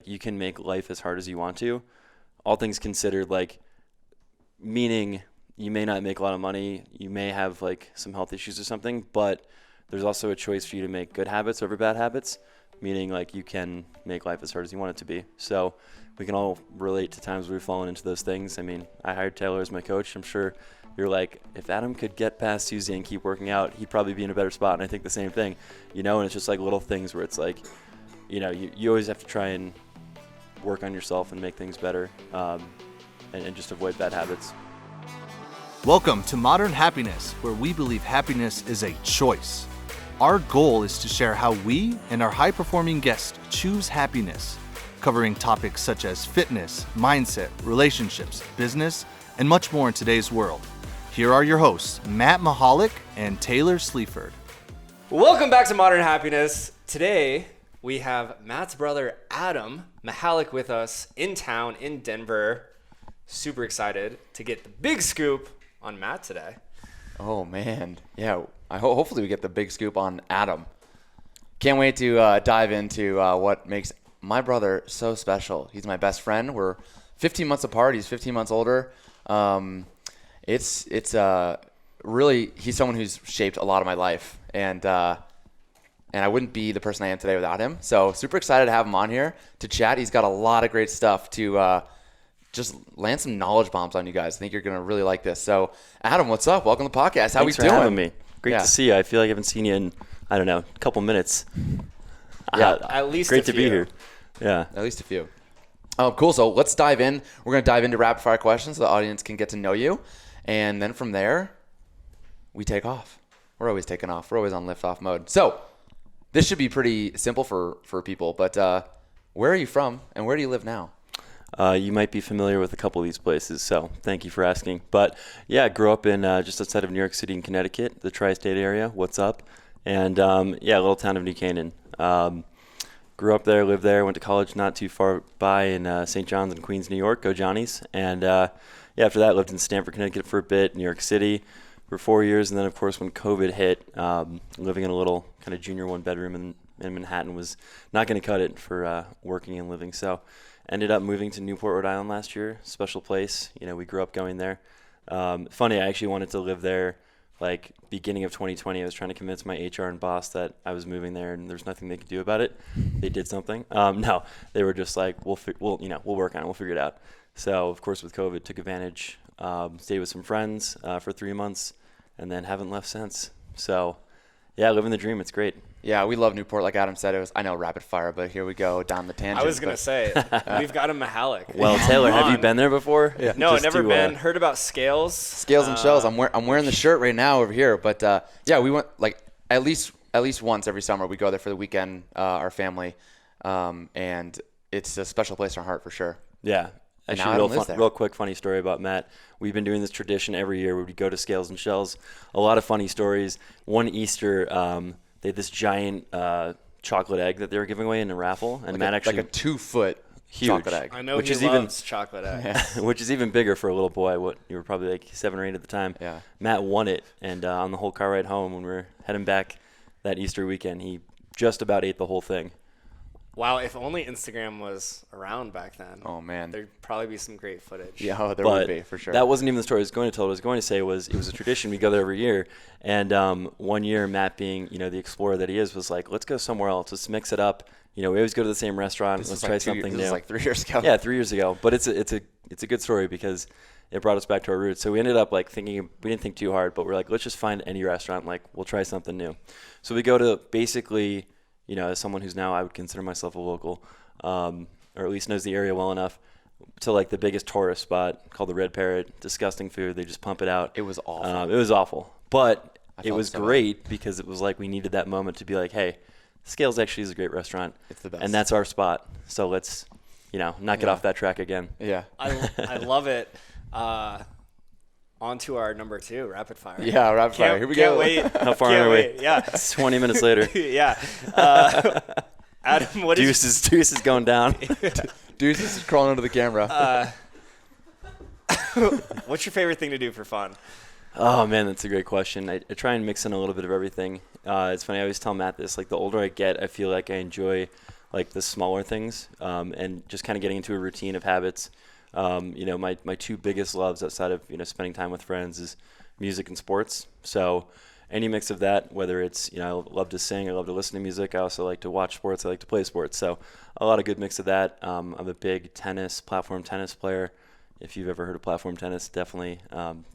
you can make life as hard as you want to. All things considered, like, meaning you may not make a lot of money, you may have like some health issues or something, but there's also a choice for you to make good habits over bad habits, meaning like you can make life as hard as you want it to be. So we can all relate to times where we've fallen into those things. I mean, I hired Taylor as my coach. I'm sure you're like, if Adam could get past Tuesday and keep working out, he'd probably be in a better spot. And I think the same thing, and it's just like little things where it's like, you always have to try and work on yourself and make things better, and just avoid bad habits. Welcome to Modern Happiness, where we believe happiness is a choice. Our goal is to share how we and our high-performing guests choose happiness, covering topics such as fitness, mindset, relationships, business, and much more in today's world. Here are your hosts, Matt Michalek and Taylor Sleaford. Welcome back to Modern Happiness. Today, we have Matt's brother, Adam Michalek, with us in town in Denver. Super excited to get the big scoop on Matt today. Oh, man. Yeah, hopefully we get the big scoop on Adam. Can't wait to dive into what makes my brother so special. He's my best friend. We're 15 months apart. He's 15 months older. It's really, he's someone who's shaped a lot of my life. And I wouldn't be the person I am today without him. So super excited to have him on here to chat. He's got a lot of great stuff to just land some knowledge bombs on you guys. I think you're going to really like this. So, Adam, what's up? Welcome to the podcast. How Thanks we for doing? having me. Great to see you. I feel like I haven't seen you in, I don't know, a couple minutes. Yeah, at least great a to few. be here. Yeah. At least a few. Cool. So let's dive in. We're going to dive into rapid fire questions so the audience can get to know you. And then from there, we take off. We're always taking off. We're always on lift-off mode. So this should be pretty simple for people. But where are you from and where do you live now? You might be familiar with a couple of these places, so thank you for asking. But yeah, I grew up in just outside of New York City in Connecticut, the tri-state area. What's up? And a little town of New Canaan. Grew up there, lived there, went to college not too far by in St. John's in Queens, New York. Go Johnnies. And after that, lived in Stamford, Connecticut for a bit, New York City for 4 years. And then, of course, when COVID hit, living in a little kind of junior one-bedroom in Manhattan was not going to cut it for working and living. So ended up moving to Newport, Rhode Island last year. Special place. We grew up going there. Funny, I actually wanted to live there like beginning of 2020. I was trying to convince my HR and boss that I was moving there and there's nothing they could do about it. They did something. No, they were just like, we'll work on it. We'll figure it out. So, of course, with COVID, took advantage, stayed with some friends for 3 months and then haven't left since. So, yeah, living the dream. It's great. Yeah, we love Newport. Like Adam said, I know rapid fire, but here we go down the tangent. I was going to say, we've got a Michalek. Well, Taylor, have you been there before? Yeah. No, I've never been. Heard about Scales. Scales and Shells. I'm wearing the shirt right now over here. But we went like at least once every summer. We go there for the weekend, our family, and it's a special place in our heart for sure. Yeah. And Actually, real quick funny story about Matt. We've been doing this tradition every year where we go to Scales and Shells. A lot of funny stories. One Easter, they had this giant chocolate egg that they were giving away in a raffle, and Matt actually like a 2-foot huge chocolate egg. I know which he is loves chocolate eggs. which is even bigger for a little boy. You were probably like 7 or 8 at the time. Yeah. Matt won it, and on the whole car ride home when we were heading back that Easter weekend, he just about ate the whole thing. Wow, if only Instagram was around back then. Oh, man. There'd probably be some great footage. Yeah, there But would be, for sure. That wasn't even the story I was going to tell. What I was going to say was it was a tradition. We go there every year. And one year, Matt being, the explorer that he is, was like, let's go somewhere else. Let's mix it up. We always go to the same restaurant. Let's try something new. This is like 3 years ago. Yeah, 3 years ago. But it's a good story because it brought us back to our roots. So we ended up like thinking, we didn't think too hard, but we're like, let's just find any restaurant. Like, we'll try something new. So we go to basically, as someone who's now, I would consider myself a local, or at least knows the area well enough, to like the biggest tourist spot called the Red Parrot. Disgusting food. They just pump it out. It was awful. It was awful. But it was so great because it was like we needed that moment to be like, hey, Scales actually is a great restaurant. It's the best. And that's our spot. So let's, not get off that track again. Yeah. I love it. On to our number 2, rapid fire. Yeah, rapid fire. Here we go. Can't wait. How far are we? Yeah. It's 20 minutes later. Yeah. Adam, what is Deuce is going down. Deuce is crawling under the camera. What's your favorite thing to do for fun? Oh, man, that's a great question. I try and mix in a little bit of everything. It's funny. I always tell Matt this. Like, the older I get, I feel like I enjoy like the smaller things, and just kind of getting into a routine of habits. My two biggest loves outside of spending time with friends is music and sports. So any mix of that, whether it's I love to sing, I love to listen to music, I also like to watch sports, I like to play sports. So a lot of good mix of that. I'm a big platform tennis player. If you've ever heard of platform tennis, definitely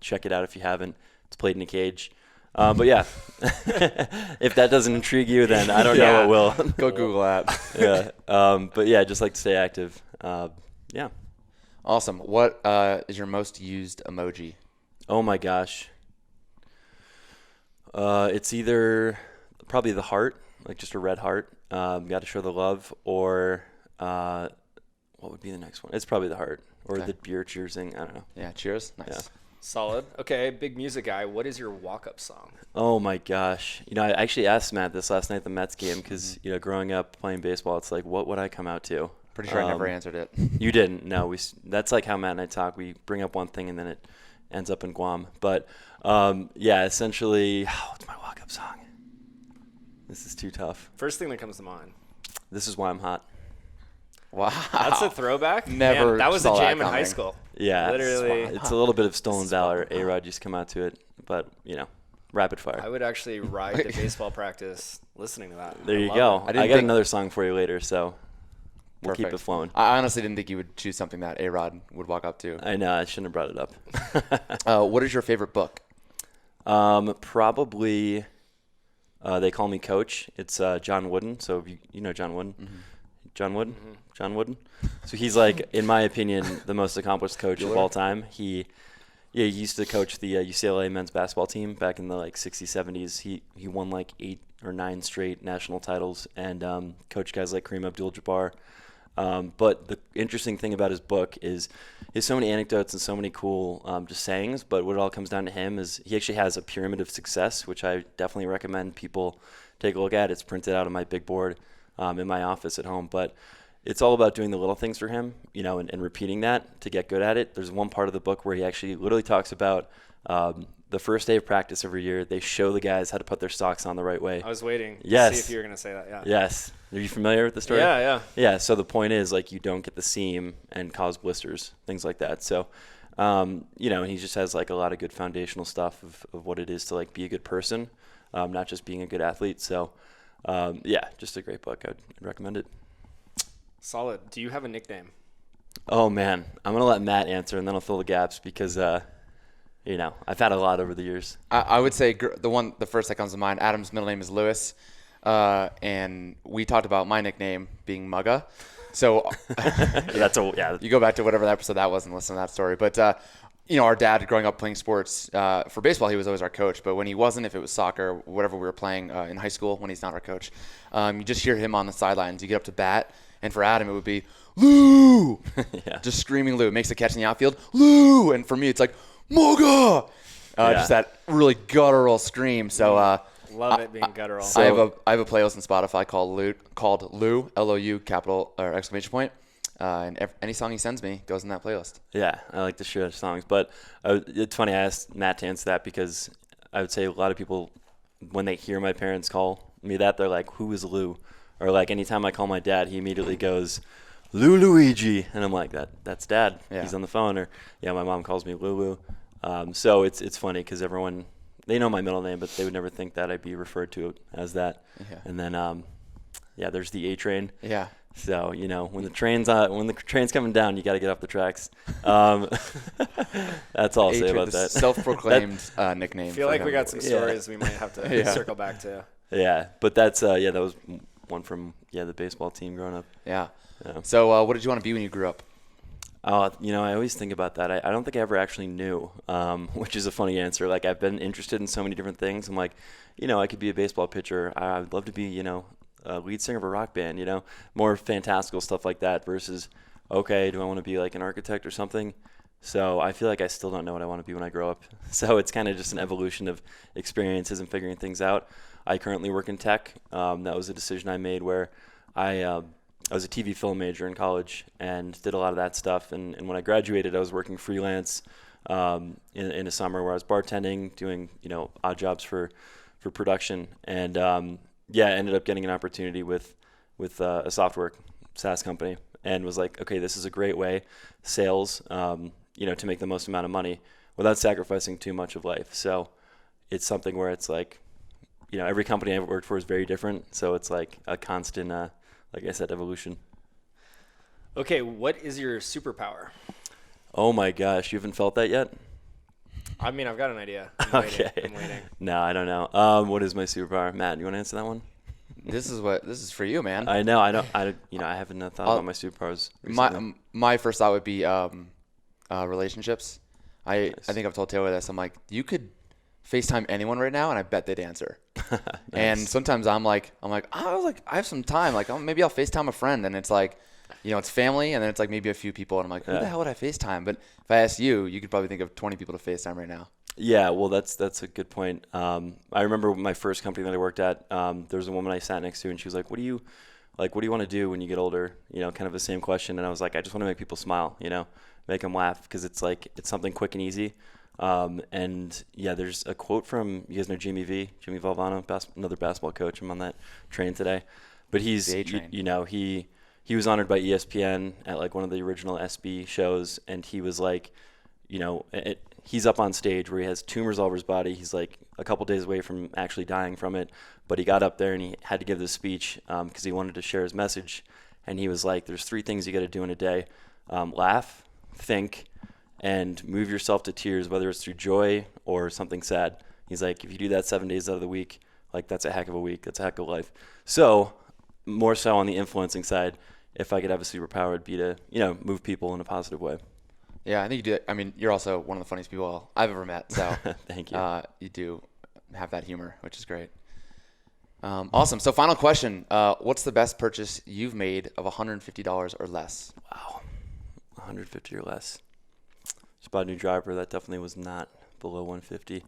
check it out if you haven't. It's played in a cage. But yeah, if that doesn't intrigue you, then I don't know what will. Go Google that. But yeah, just like to stay active. Yeah. Awesome. What is your most used emoji? Oh my gosh. It's either probably the heart, like just a red heart. Got to show the love, or what would be the next one? It's probably the heart, or the beer cheersing. I don't know. Yeah, cheers. Nice. Yeah. Solid. Okay, big music guy. What is your walk-up song? Oh my gosh. I actually asked Matt this last night at the Mets game because, growing up playing baseball, it's like, what would I come out to? Pretty sure I never answered it. You didn't. No, that's like how Matt and I talk. We bring up one thing and then it ends up in Guam. But essentially, what's my walk-up song? This is too tough. First thing that comes to mind. This Is Why I'm Hot. Wow. That's a throwback. Never Man, that was saw a that jam in high coming. school. Yeah, Literally. it's a little bit of stolen valor. A-Rod used to come out to it, but rapid fire. I would actually ride to baseball practice listening to that. There I you love go. it. I got another song for you later, so we'll keep Perfect. it flowing. I honestly didn't think you would choose something that A-Rod would walk up to. I know, I shouldn't have brought it up. What is your favorite book? Probably They Call Me Coach. It's John Wooden. So you know John Wooden. Mm-hmm. John Wooden? John Wooden? So he's like, in my opinion, the most accomplished coach of all time. He used to coach the UCLA men's basketball team back in the 60s, 70s. He won 8 or 9 straight national titles and coached guys like Kareem Abdul-Jabbar. But the interesting thing about his book is he has so many anecdotes and so many cool just sayings, but what it all comes down to him is he actually has a pyramid of success, which I definitely recommend people take a look at. It's printed out on my big board in my office at home, but it's all about doing the little things for him, and repeating that to get good at it. There's one part of the book where he actually literally talks about the first day of practice every year. They show the guys how to put their socks on the right way. I was waiting to Yes. see if you were going to say that. Yeah. Yes. Are you familiar with the story? Yeah. Yeah, so the point is, you don't get the seam and cause blisters, things like that. So, and he just has, a lot of good foundational stuff of what it is to, be a good person, not just being a good athlete. So, just a great book. I'd recommend it. Solid. Do you have a nickname? Oh, man. I'm going to let Matt answer, and then I'll fill the gaps because, I've had a lot over the years. I would say the first that comes to mind, Adam's middle name is Lewis. And we talked about my nickname being Mugga. So you go back to whatever episode that was and listen to that story. But, our dad growing up playing sports, for baseball, he was always our coach. But when he wasn't, if it was soccer, whatever we were playing in high school, when he's not our coach, you just hear him on the sidelines. You get up to bat. And for Adam, it would be, Lou! Yeah. Just screaming Lou. Makes a catch in the outfield, Lou! And for me, it's like, Mugga! Just that really guttural scream. So, Love it being guttural. I have a playlist on Spotify called Lou, L-O-U, capital or exclamation point. And any song he sends me goes in that playlist. Yeah, I like to share songs. But it's funny, I asked Matt to answer that because I would say a lot of people, when they hear my parents call me that, they're like, who is Lou? Or anytime I call my dad, he immediately goes, Lou Luigi. And I'm like, that's Dad. Yeah. He's on the phone. Or, my mom calls me Lulu. So it's funny because everyone, they know my middle name, but they would never think that I'd be referred to as that. Yeah. And then, there's the A train. Yeah. So, when the train's coming down, you got to get off the tracks. That's all I'll say about that. Self-proclaimed nickname. I feel like we got some stories we might have to circle back to. Yeah, but that's that was one from the baseball team growing up. Yeah. So what did you want to be when you grew up? I always think about that. I don't think I ever actually knew, which is a funny answer. I've been interested in so many different things. I'm like, I could be a baseball pitcher. I would love to be, a lead singer of a rock band, more fantastical stuff like that versus, okay, do I want to be an architect or something? So I feel like I still don't know what I want to be when I grow up. So it's kind of just an evolution of experiences and figuring things out. I currently work in tech. That was a decision I made where I was a TV film major in college and did a lot of that stuff. And when I graduated, I was working freelance in a summer where I was bartending, doing odd jobs for production. And I ended up getting an opportunity with with a software SaaS company, and was like, okay, this is a great way, sales, to make the most amount of money without sacrificing too much of life. So it's something where it's like, every company I've worked for is very different. So it's like a constant, like I said, evolution. Okay, what is your superpower? Oh my gosh, you haven't felt that yet? I mean, I've got an idea. I'm Okay. waiting. No, I don't know. What is my superpower? Matt, you want to answer that one? This is for you, man. I know. I haven't thought about my superpowers recently. My first thought would be relationships. I think I've told Taylor this. I'm like, you could FaceTime anyone right now, and I bet they'd answer. Nice. And sometimes I have some time. Like, maybe I'll FaceTime a friend, and it's like, it's family, and then it's like maybe a few people, and I'm like, who the hell would I FaceTime? But if I asked you, you could probably think of 20 people to FaceTime right now. Yeah, well, that's a good point. I remember my first company that I worked at. There was a woman I sat next to, and she was like, "What do you want to do when you get older?" Kind of the same question. And I was like, "I just want to make people smile. Make them laugh, because it's something quick and easy." And yeah, there's a quote from, you guys know Jimmy Valvano, another basketball coach. I'm on that train today, but he's he was honored by ESPN at like one of the original SB shows, and he was like, he's up on stage where he has tumors all over his body. He's like a couple days away from actually dying from it, but he got up there and he had to give this speech because he wanted to share his message. And he was like, there's 3 things you got to do in a day: laugh, think, and move yourself to tears, whether it's through joy or something sad. He's like, if you do that 7 days out of the week, like, that's a heck of a week. That's a heck of a life. So more so on the influencing side, if I could have a superpower, it'd be to, move people in a positive way. Yeah, I think you do that. I mean, you're also one of the funniest people I've ever met. So thank you. You do have that humor, which is great. Awesome. So final question. What's the best purchase you've made of $150 or less? Wow. 150 or less. Just bought a new driver. That definitely was not below 150.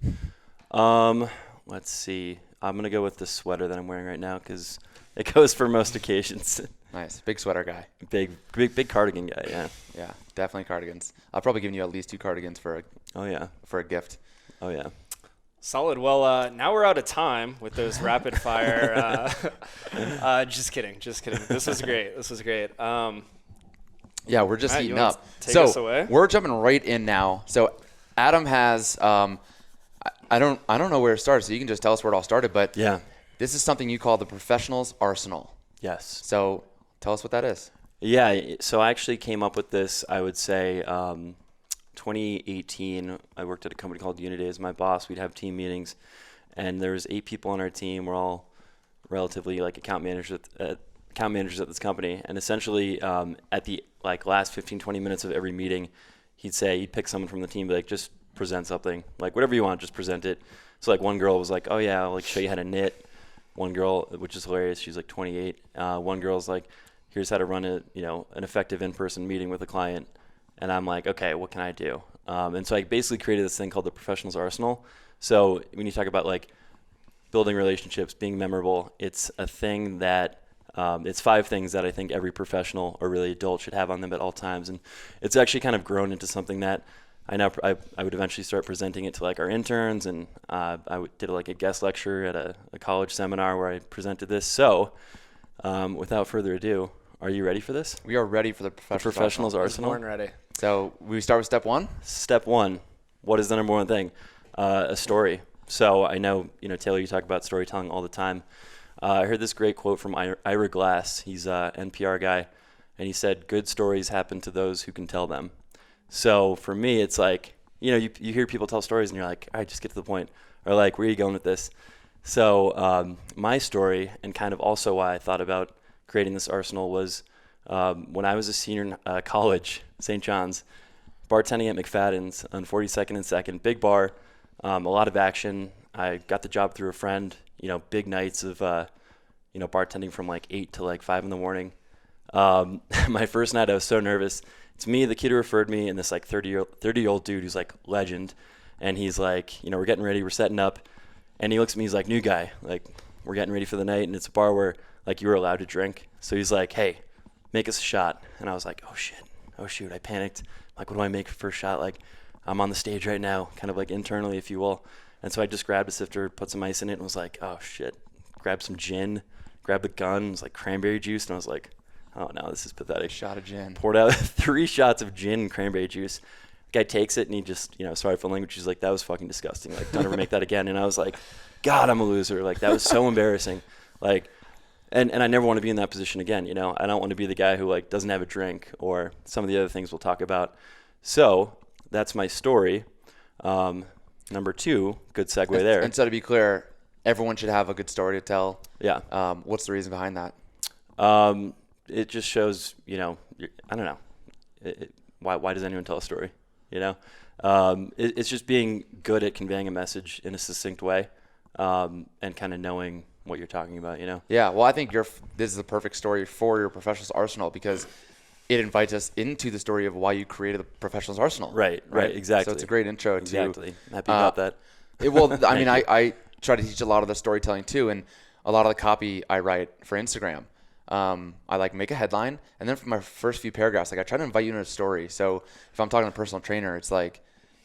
Let's see. I'm going to go with the sweater that I'm wearing right now because it goes for most occasions. Nice. Big sweater guy. Big cardigan guy, yeah. Yeah, definitely cardigans. I've probably given you at least 2 cardigans for a gift. Oh, yeah. Solid. Well, now we're out of time with those rapid fire. Just kidding. This was great. Yeah, we're just Matt, heating you wanna up. take us away? We're jumping right in now. So Adam has I don't know where it started, so you can just tell us where it all started. But yeah, this is something you call the professional's arsenal. Yes. So tell us what that is. Yeah. So I actually came up with this, I would say, 2018. I worked at a company called Unity as my boss. We'd have team meetings, and there was 8 people on our team. We're all relatively like account managers at this company. And essentially, at the last 15-20 minutes of every meeting, he'd pick someone from the team, be like, just present something, like whatever you want, just present it. So like one girl was like, oh yeah, I'll show you how to knit. One girl, which is hilarious, she's like 28. One girl's like, here's how to run an effective in-person meeting with a client. And I'm like, okay, what can I do? And so I basically created this thing called the Professional's Arsenal. So when you talk about like building relationships, being memorable, it's a thing that it's 5 things that I think every professional or really adult should have on them at all times. And it's actually kind of grown into something that I would eventually start presenting it to like our interns, and did like a guest lecture at a college seminar where I presented this. So without further ado, are you ready for this? We are ready for the Professional's Arsenal. Born ready. So we start with step 1. Step 1. What is the number 1 thing? A story. So I know, Taylor, you talk about storytelling all the time. I heard this great quote from Ira Glass. He's an NPR guy, and he said, "Good stories happen to those who can tell them." So for me, it's like, you hear people tell stories and you're like, all right, just get to the point. Or like, where are you going with this? So my story, and kind of also why I thought about creating this arsenal, was when I was a senior in college, St. John's, bartending at McFadden's on 42nd and 2nd, big bar, a lot of action. I got the job through a friend, big nights of, bartending from like 8 to like 5 in the morning. My first night, I was so nervous. It's me, the kid who referred me, and this like 30-year-old dude who's like legend. And he's like, we're getting ready, we're setting up. And he looks at me, he's like, new guy, like, we're getting ready for the night. And it's a bar where like you were allowed to drink. So he's like, hey, make us a shot. And I was like, oh shoot, I panicked. Like, what do I make for first shot? Like, I'm on the stage right now, kind of like internally, if you will. And so I just grabbed a sifter, put some ice in it, and was like, oh shit, grabbed some gin, grabbed the gun, it was like cranberry juice, and I was like, oh no, this is pathetic. Shot of gin. Poured out 3 shots of gin and cranberry juice. Guy takes it and he just, sorry for the language, he's like, that was fucking disgusting. Like, don't ever make that again. And I was like, God, I'm a loser. Like, that was so embarrassing. Like, and I never want to be in that position again. I don't want to be the guy who like doesn't have a drink or some of the other things we'll talk about. So that's my story. Number 2, good segue there. And so to be clear, everyone should have a good story to tell. Yeah. What's the reason behind that? It just shows, I don't know. Why does anyone tell a story? It's just being good at conveying a message in a succinct way, and kind of knowing what you're talking about, Yeah, well, I think this is a perfect story for your professional's arsenal because it invites us into the story of why you created the professional's arsenal. Right, exactly. So it's a great intro exactly. Happy about that. I try to teach a lot of the storytelling too, and a lot of the copy I write for Instagram. I like make a headline, and then for my first few paragraphs, like I try to invite you into a story. So if I'm talking to a personal trainer, it's like,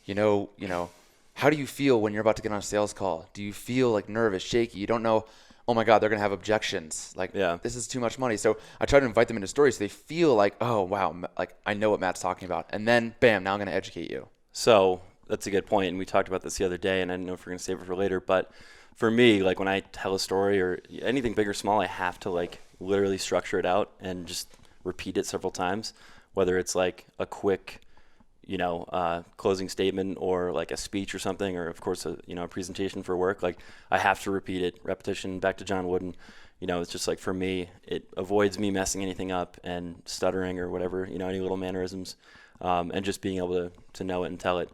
how do you feel when you're about to get on a sales call? Do you feel like nervous, shaky? You don't know, oh my God, they're going to have objections. Like, this is too much money. So I try to invite them into stories so they feel like, oh, wow, like I know what Matt's talking about. And then, bam, now I'm going to educate you. So that's a good point. And we talked about this the other day, and I don't know if we're going to save it for later. But for me, like when I tell a story or anything big or small, I have to like literally structure it out and just repeat it several times, whether it's like a quick closing statement or like a speech or something, or of course a presentation for work. Like I have to repeat it, repetition, back to John Wooden. It's just like, for me, it avoids me messing anything up and stuttering or whatever, any little mannerisms, and just being able to know it and tell it.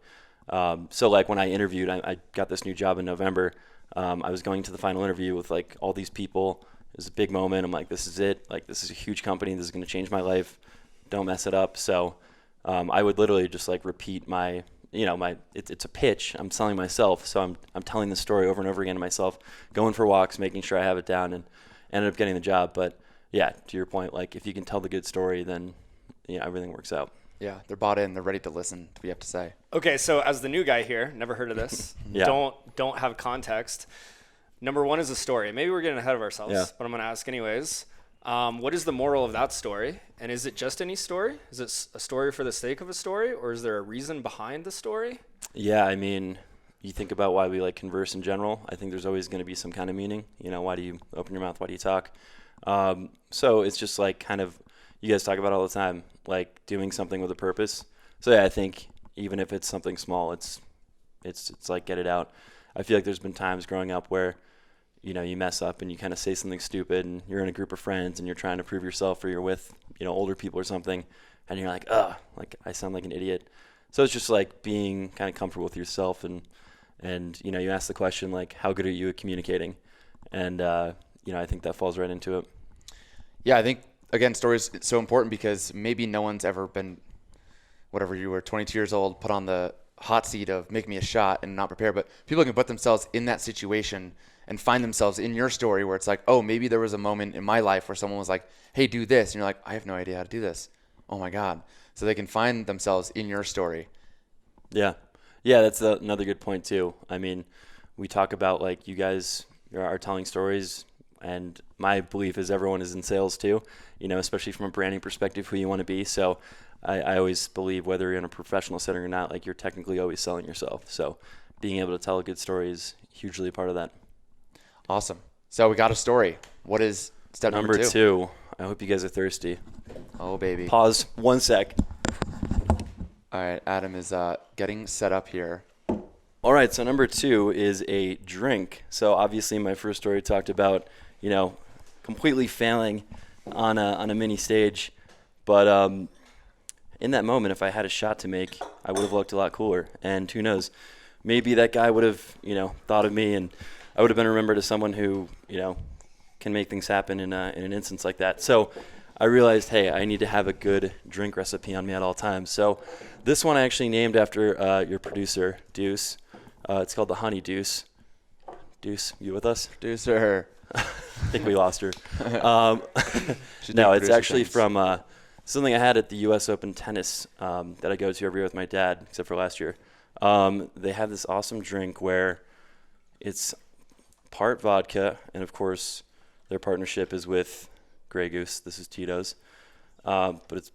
So like when I interviewed, I got this new job in November. I was going to the final interview with like all these people. It was a big moment. I'm like, this is it. Like, this is a huge company. This is going to change my life. Don't mess it up. So I would literally just like repeat my, it's a pitch. I'm selling myself. So I'm telling the story over and over again to myself, going for walks, making sure I have it down, and ended up getting the job. But yeah, to your point, like if you can tell the good story, then everything works out. Yeah, they're bought in. They're ready to listen to what you have to say. Okay, so as the new guy here, never heard of this. Yeah. Don't have context. Number 1 is a story. Maybe we're getting ahead of ourselves, Yeah. but I'm going to ask anyways. What is the moral of that story? And is it just any story? Is it a story for the sake of a story, or is there a reason behind the story? Yeah, I mean, you think about why we like converse in general. I think there's always going to be some kind of meaning. Why do you open your mouth? Why do you talk? So it's just like kind of, you guys talk about it all the time, like doing something with a purpose. So yeah, I think even if it's something small, it's like get it out. I feel like there's been times growing up where, you mess up and you kind of say something stupid and you're in a group of friends and you're trying to prove yourself, or you're with, older people or something, and you're like, ugh, like I sound like an idiot. So it's just like being kind of comfortable with yourself, and you ask the question like, how good are you at communicating? And I think that falls right into it. Yeah, I think again, stories it's so important because maybe no one's ever been, whatever you were, 22 years old, put on the hot seat of make me a shot and not prepare, but people can put themselves in that situation and find themselves in your story where it's like, oh, maybe there was a moment in my life where someone was like, hey, do this. And you're like, I have no idea how to do this. Oh my God. So they can find themselves in your story. Yeah. Yeah, that's another good point too. I mean, we talk about like you guys are telling stories, and my belief is everyone is in sales too, especially from a branding perspective, who you want to be. So I always believe whether you're in a professional setting or not, like you're technically always selling yourself. So being able to tell a good story is hugely a part of that. Awesome. So we got a story. What is step number 2? I hope you guys are thirsty. Oh, baby. Pause 1 sec. All right. Adam is getting set up here. All right. So number 2 is a drink. So obviously my first story talked about, completely failing on a mini stage. But in that moment, if I had a shot to make, I would have looked a lot cooler. And who knows, maybe that guy would have, thought of me, and I would have been remembered as someone who, can make things happen in an instance like that. So I realized, hey, I need to have a good drink recipe on me at all times. So this one I actually named after your producer, Deuce. It's called the Honey Deuce. Deuce, you with us? Producer. I think we lost her. No, it's actually from something I had at the U.S. Open tennis that I go to every year with my dad, except for last year. They have this awesome drink where it's part vodka and, of course, Their partnership is with Grey Goose. This is Tito's. But it's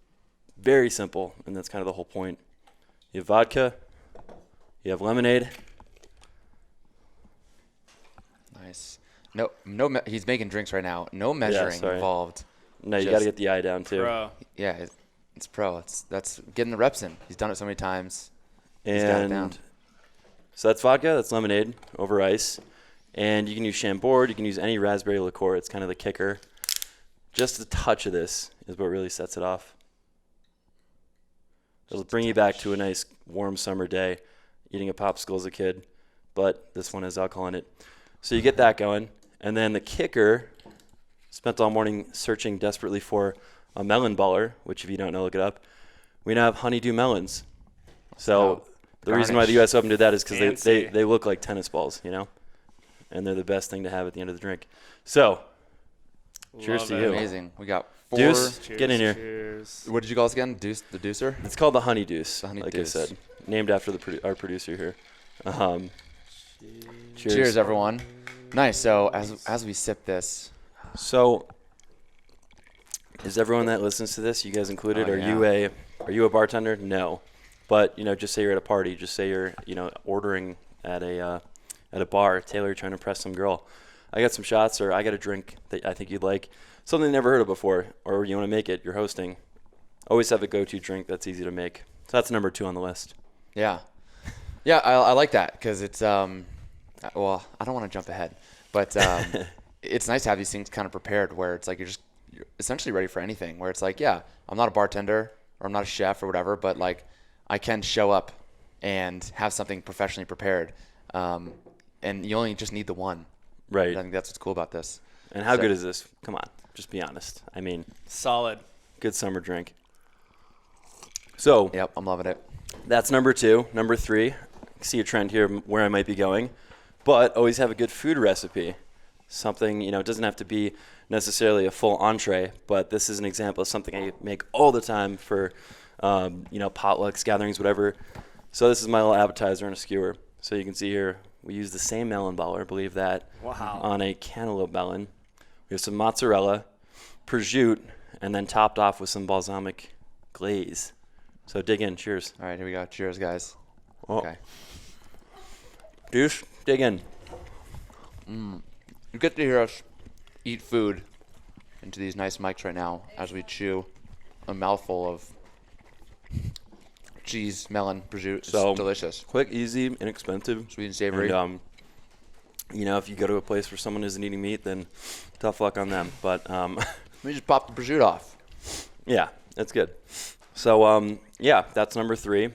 very simple, and that's kind of the whole point. You have vodka. You have lemonade. Nice. He's making drinks right now. No measuring sorry. involved. No, you got to get the eye down, too. Bro. Yeah, it's pro. That's getting the reps in. He's done it so many times. He's got it down. And so that's vodka. That's lemonade over ice. And you can use Chambord. You can use any raspberry liqueur. It's kind of the kicker. Just a touch of this is what really sets it off. It'll bring you back to a nice warm summer day, eating a popsicle as a kid, but this one has alcohol in it. So you get that going, and then the kicker, spent all morning searching desperately for a melon baller, which if you don't know, look it up. We now have honeydew melons. So the reason why the U.S. Open did that is because they look like tennis balls, you know, and they're the best thing to have at the end of the drink. So cheers to you. Amazing. We got 4. Deuce, Cheers, get in here. Cheers. What did you call us again? Deuce, the deucer? It's called the Honey Deuce, Honey like Deuce. I said, named after our producer here. Cheers, everyone. Nice. So as we sip this, So, is everyone that listens to this, you guys included, Oh, are you a bartender? No, but just say you're at a party. Just say you're ordering at a bar. Taylor, you're trying to impress some girl. I got some shots, or I got a drink that I think you'd like. Something you never heard of before, or you want to make it. You're hosting. Always have a go-to drink that's easy to make. So that's number 2 on the list. yeah, I like that because it's well, I don't want to jump ahead, but it's nice to have these things kind of prepared where it's like you're essentially ready for anything. Where it's like, yeah, I'm not a bartender or I'm not a chef or whatever, but like I can show up and have something professionally prepared, and you only just need the one. Right. I think that's what's cool about this. And how good is this? Come on, just be honest. I mean, Solid. good summer drink. So Yep, I'm loving it. that's number 2. Number 3, I see a trend here where I might be going, but always have a good food recipe. Something, it doesn't have to be necessarily a full entree, but this is an example of something I make all the time for, potlucks, gatherings, whatever. So this is my little appetizer on a skewer. So you can see here, we use the same melon baller, believe that, Wow. on a cantaloupe melon. We have some mozzarella, prosciutto, and then topped off with some balsamic glaze. So dig in. Cheers. All right, here we go. Cheers, guys. Oh. Okay. Deuce, dig in. You get to hear us eat food into these nice mics right now as we chew a mouthful of cheese, melon, prosciutto. It's So delicious. Quick, easy, inexpensive. Sweet and savory. And, if you go to a place where someone isn't eating meat, then tough luck on them. But, We just pop the prosciutto off. yeah, that's good. So, that's number 3.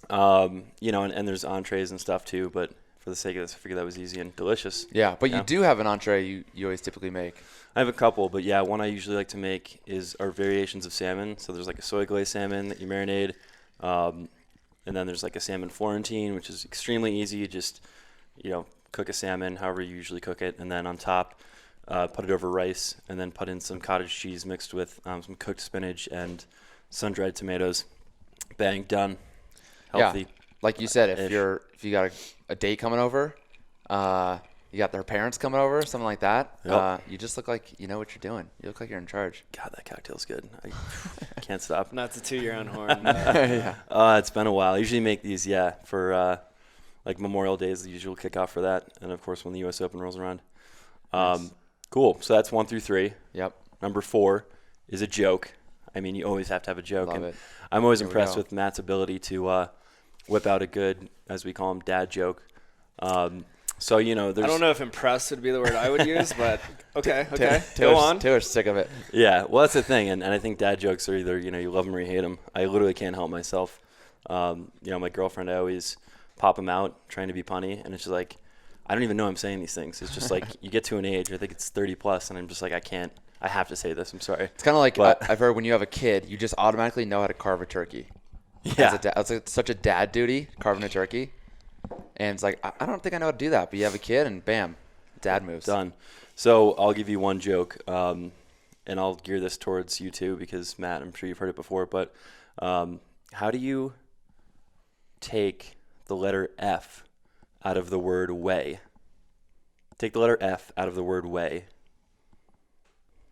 And there's entrees and stuff too, but for the sake of this, I figured that was easy and delicious. Yeah, but you do have an entree you always typically make. I have a couple, but one I usually like to make are variations of salmon. So there's like a soy glazed salmon that you marinate, and then there's like a salmon Florentine, which is extremely easy. You just, cook a salmon however you usually cook it, and then on top, put it over rice, and then put in some cottage cheese mixed with some cooked spinach and sun-dried tomatoes. Bang, done. Healthy. Yeah, like you said, if you got a date coming over, you got their parents coming over, something like that. Yep. You just look like you know what you're doing. You look like you're in charge. God, that cocktail's good. I can't stop. Not to toot your own horn. Yeah. It's been a while. I usually make these, for like Memorial Day is the usual kickoff for that, and of course when the U.S. Open rolls around. Nice. Cool. So that's 1 through 3. Yep. Number 4 is a joke. I mean, you always have to have a joke. Love and it. I'm always Here we impressed go. with Matt's ability to whip out a good, as we call them, dad joke. So there's. I don't know if impressed would be the word I would use, but okay. Taylor's, Go on. Taylor's sick of it. Yeah, well, that's the thing, and I think dad jokes are either you love them or you hate them. I literally can't help myself. My girlfriend, I always pop them out trying to be punny, and it's just like I don't even know I'm saying these things. It's just like you get to an age, I think it's 30 plus, and I'm just like I have to say this. I'm sorry. It's kind of like But- I've heard when you have a kid, you just automatically know how to carve a turkey. Yeah. It's like such a dad duty, carving a turkey. And it's like, I don't think I know how to do that. But you have a kid and bam, dad moves. Done. So I'll give you one joke, and I'll gear this towards you too because, Matt, I'm sure you've heard it before, but how do you take the letter F out of the word way? Take the letter F out of the word way.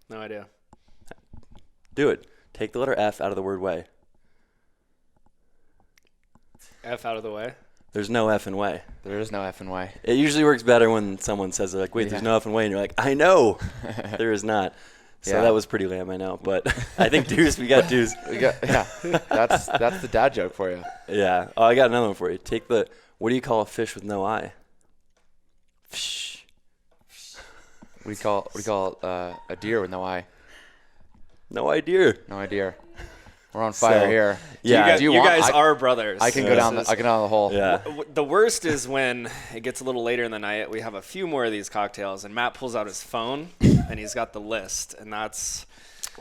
No idea. Do it. Take the letter F out of the word way. F out of the way. There's no F in way. There is no F and Y. It usually works better when someone says, like, wait, there's no F in way. And you're like, I know. There is not. So Yeah. that was pretty lame, I know. But I think deuce, we got deuce. That's the dad joke for you. Yeah. Oh, I got another one for you. What do you call a fish with no eye? Fish. What do you call a deer with no eye? No idea. No idea. We're on fire here. Yeah. You guys are brothers. I can go down the hole. Yeah. The worst is when it gets a little later in the night. We have a few more of these cocktails, and Matt pulls out his phone, and he's got the list, and that's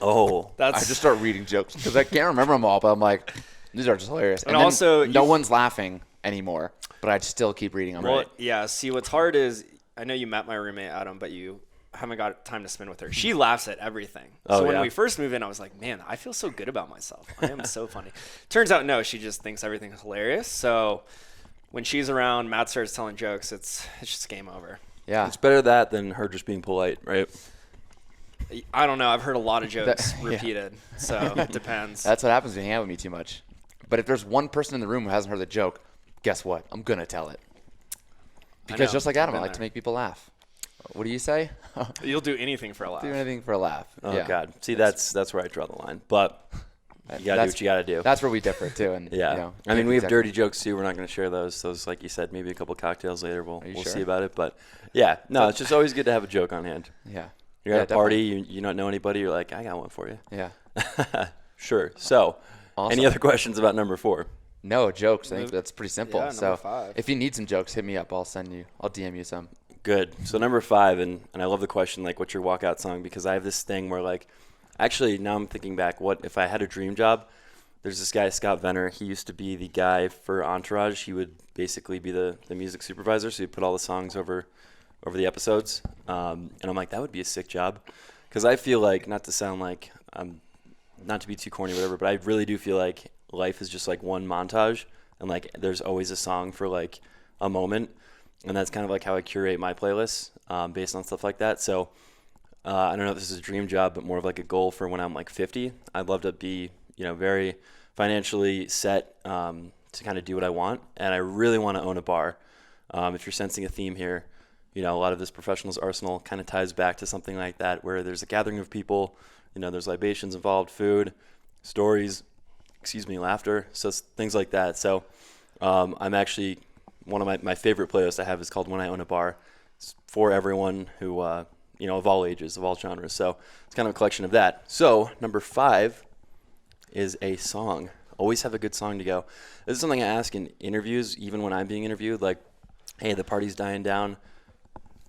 I just start reading jokes because I can't remember them all, but I'm like, these are just hilarious. And also, no one's laughing anymore, but I still keep reading them. Well, yeah. See, what's hard is I know you met my roommate Adam, but you haven't got time to spend with her. She laughs at everything. So when we first moved in, I was like, man, I feel so good about myself. I am so funny. Turns out, no, she just thinks everything's hilarious. So when she's around, Matt starts telling jokes. It's just game over. Yeah. It's better that than her just being polite, right? I don't know. I've heard a lot of jokes repeated, so it depends. That's what happens when you hang out with me too much. But if there's one person in the room who hasn't heard the joke, guess what? I'm going to tell it. Because just like Adam, I like to make people laugh. What do you say? You'll do anything for a laugh. Do anything for a laugh. Oh, yeah. God. See, that's where I draw the line. But you got to do what you got to do. That's where we differ, too. And, yeah. You know, I mean, we have dirty jokes, too. We're not going to share those. Like you said, maybe a couple cocktails later. We'll sure? see about it. But, yeah. No, it's just always good to have a joke on hand. Yeah. You're at a party, you don't know anybody, you're like, I got one for you. Yeah. Sure. So, Awesome. Any other questions about number 4? No, jokes. I think that's pretty simple. Yeah, so number 5. if you need some jokes, hit me up. I'll DM you some. Good. So number 5, and I love the question, like, what's your walkout song? Because I have this thing where, like, actually, now I'm thinking back, what if I had a dream job? There's this guy, Scott Venner. He used to be the guy for Entourage. He would basically be the music supervisor, so he'd put all the songs over the episodes. And I'm like, that would be a sick job. Because I feel like, not to sound like, not to be too corny or whatever, but I really do feel like life is just like one montage. And, like, there's always a song for, like, a moment. And that's kind of like how I curate my playlists based on stuff like that. So I don't know if this is a dream job, but more of like a goal for when I'm like 50. I'd love to be, very financially set to kind of do what I want. And I really want to own a bar. If you're sensing a theme here, a lot of this professionals arsenal kind of ties back to something like that, where there's a gathering of people, there's libations involved, food, stories, laughter, so things like that. So I'm actually... one of my favorite playlists I have is called When I Own a Bar. It's for everyone who, of all ages, of all genres. So it's kind of a collection of that. So number 5 is a song. Always have a good song to go. This is something I ask in interviews, even when I'm being interviewed. Like, hey, the party's dying down.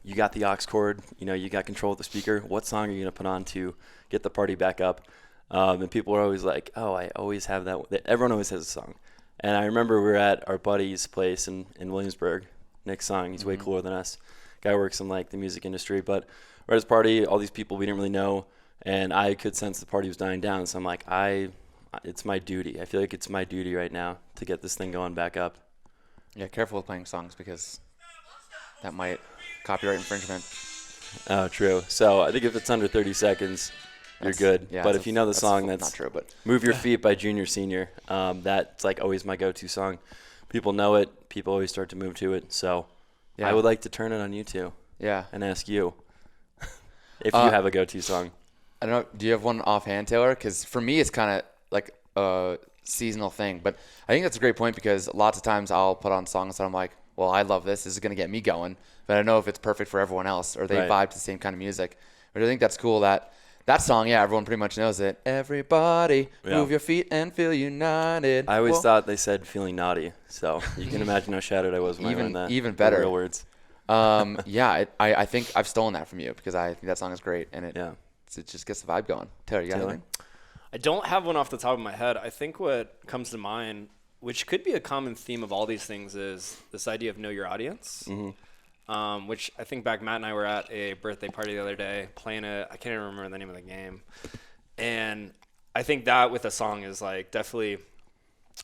You got the aux cord. You got control of the speaker. What song are you going to put on to get the party back up? And people are always like, oh, I always have that. Everyone always has a song. And I remember we were at our buddy's place in Williamsburg, Nick Song. He's way cooler than us. Guy works in like the music industry. But we're at his party, all these people we didn't really know, and I could sense the party was dying down. So I'm like, it's my duty. I feel like it's my duty right now to get this thing going back up. Yeah, careful with playing songs because that might copyright infringement. Oh, true. So I think if it's under 30 seconds, you're good. Yeah, but if you know the song, that's not true. But Move Your Feet by Junior Senior. That's like always my go-to song. People know it. People always start to move to it. So I would like to turn it on you two. Yeah. And ask you if you have a go-to song. I don't know. Do you have one offhand, Taylor? Because for me, it's kind of like a seasonal thing. But I think that's a great point because lots of times I'll put on songs that I'm like, well, I love this. This is going to get me going. But I don't know if it's perfect for everyone else or they vibe to the same kind of music. But I think that's cool that song, everyone pretty much knows it. Everybody, move your feet and feel united. I always thought they said feeling naughty. So you can imagine how shattered I was when I learned that. Even better. Real words. I think I've stolen that from you because I think that song is great. And it just gets the vibe going. Taylor, you got anything? I don't have one off the top of my head. I think what comes to mind, which could be a common theme of all these things, is this idea of know your audience. Mm-hmm. Which I think back, Matt and I were at a birthday party the other day playing I can't even remember the name of the game. And I think that with a song is like definitely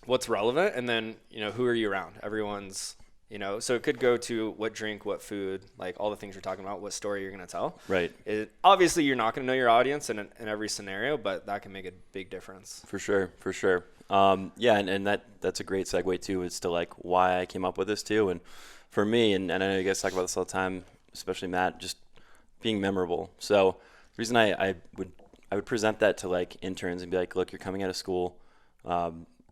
what's relevant. And then, who are you around? Everyone's, You know, so it could go to what drink, what food, like all the things you're talking about, what story you're going to tell. Right. Obviously, you're not going to know your audience in every scenario, but that can make a big difference. For sure. Yeah, and that's a great segue too, as to like why I came up with this too. And for me, and I know you guys talk about this all the time, especially Matt, just being memorable. So the reason I would present that to like interns and be like, look, you're coming out of school.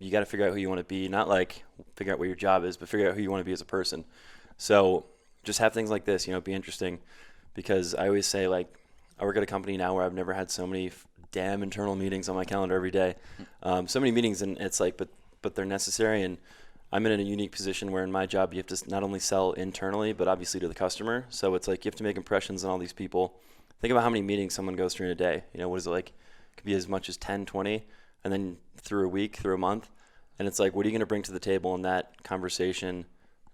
You got to figure out who you want to be, not like figure out what your job is, but figure out who you want to be as a person. So just have things like this, you know, be interesting, because I always say, like, I work at a company now where I've never had so many damn internal meetings on my calendar every day. So many meetings, and it's like, but they're necessary. And I'm in a unique position where in my job, you have to not only sell internally, but obviously to the customer. So it's like, you have to make impressions on all these people. Think about how many meetings someone goes through in a day. You know, what is it like? It could be as much as 10, 20, and then through a week, through a month. And it's like, what are you going to bring to the table in that conversation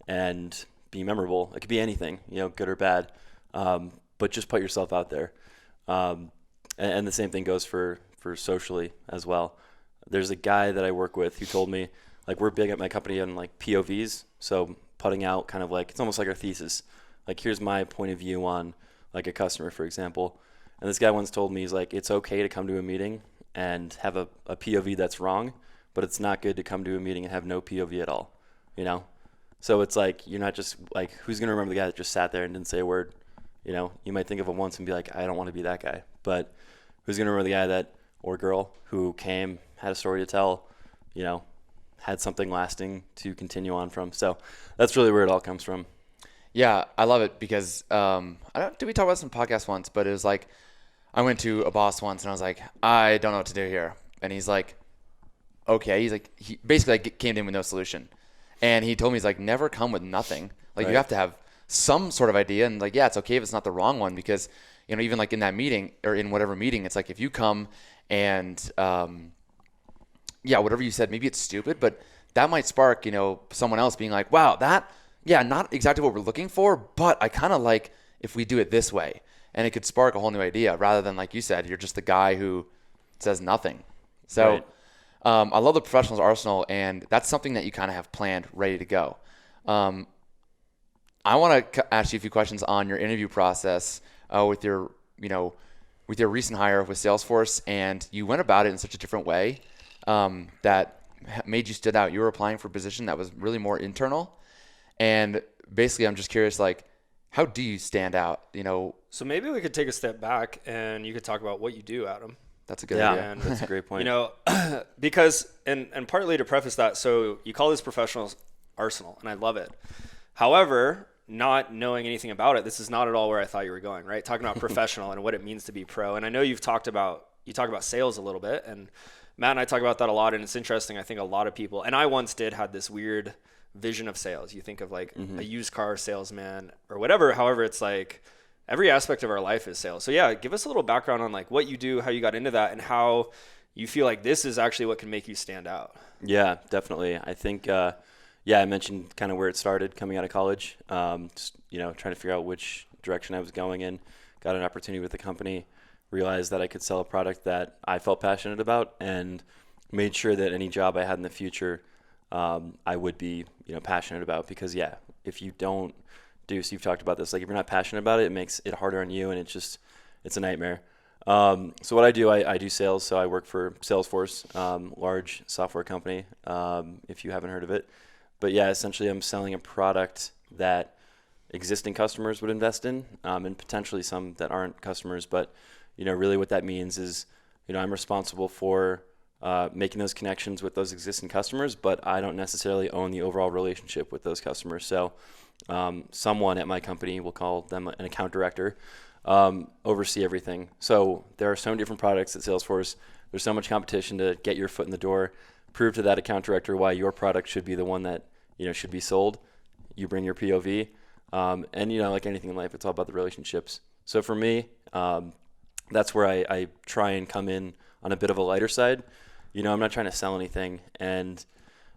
and be memorable? It could be anything, you know, good or bad, but just put yourself out there. And the same thing goes for socially as well. There's a guy that I work with who told me, like, we're big at my company on like POVs. So putting out kind of like, it's almost like our thesis. Like, here's my point of view on like a customer, for example. And this guy once told me, he's like, it's okay to come to a meeting and have a POV that's wrong, but it's not good to come to a meeting and have no POV at all, you know? So it's like, you're not just like, who's going to remember the guy that just sat there and didn't say a word? You know, you might think of him once and be like, I don't want to be that guy. But who's going to remember the guy that, or girl, who came, had a story to tell, you know, had something lasting to continue on from? So that's really where it all comes from. Yeah, I love it because did we talk about this in podcast once? But it was like, I went to a boss once and I was like, I don't know what to do here. And he's like, okay. He's like, he basically like came in with no solution. And he told me, he's like, never come with nothing. Like, right. You have to have some sort of idea. And like, yeah, it's okay if it's not the wrong one, because, you know, even like in that meeting or in whatever meeting, it's like, if you come and, yeah, whatever you said, maybe it's stupid, but that might spark, you know, someone else being like, wow, not exactly what we're looking for, but I kind of like if we do it this way. And it could spark a whole new idea, rather than, like you said, you're just the guy who says nothing. So right. I love the professionals arsenal, and that's something that you kind of have planned, ready to go. I want to ask you a few questions on your interview process with your recent hire with Salesforce, and you went about it in such a different way that made you stood out. You were applying for a position that was really more internal, and basically, I'm just curious, like, how do you stand out? You know. So maybe we could take a step back and you could talk about what you do, Adam. That's a good idea. And, That's a great point. You know, because, and partly to preface that, so you call this professional arsenal, and I love it. However, not knowing anything about it, this is not at all where I thought you were going, right? Talking about professional and what it means to be pro. And I know you talk about sales a little bit, and Matt and I talk about that a lot, and it's interesting. I think a lot of people, and I once had this weird vision of sales. You think of like a used car salesman or whatever. However, it's like every aspect of our life is sales. So yeah, give us a little background on like what you do, how you got into that, and how you feel like this is actually what can make you stand out. Yeah, definitely. I think, I mentioned kind of where it started coming out of college, just, you know, trying to figure out which direction I was going in, got an opportunity with the company, realized that I could sell a product that I felt passionate about, and made sure that any job I had in the future, I would be, you know, passionate about, because if you don't do, so you've talked about this, like if you're not passionate about it, it makes it harder on you, and it's a nightmare. So what I do sales. So I work for Salesforce, large software company, if you haven't heard of it. But yeah, essentially I'm selling a product that existing customers would invest in, and potentially some that aren't customers. But, you know, really what that means is, you know, I'm responsible for making those connections with those existing customers, but I don't necessarily own the overall relationship with those customers. So someone at my company, we'll call them an account director, oversee everything. So there are so many different products at Salesforce. There's so much competition to get your foot in the door, prove to that account director why your product should be the one that, you know, should be sold. You bring your POV, and, you know, like anything in life, it's all about the relationships. So for me, that's where I try and come in on a bit of a lighter side. You know, I'm not trying to sell anything. And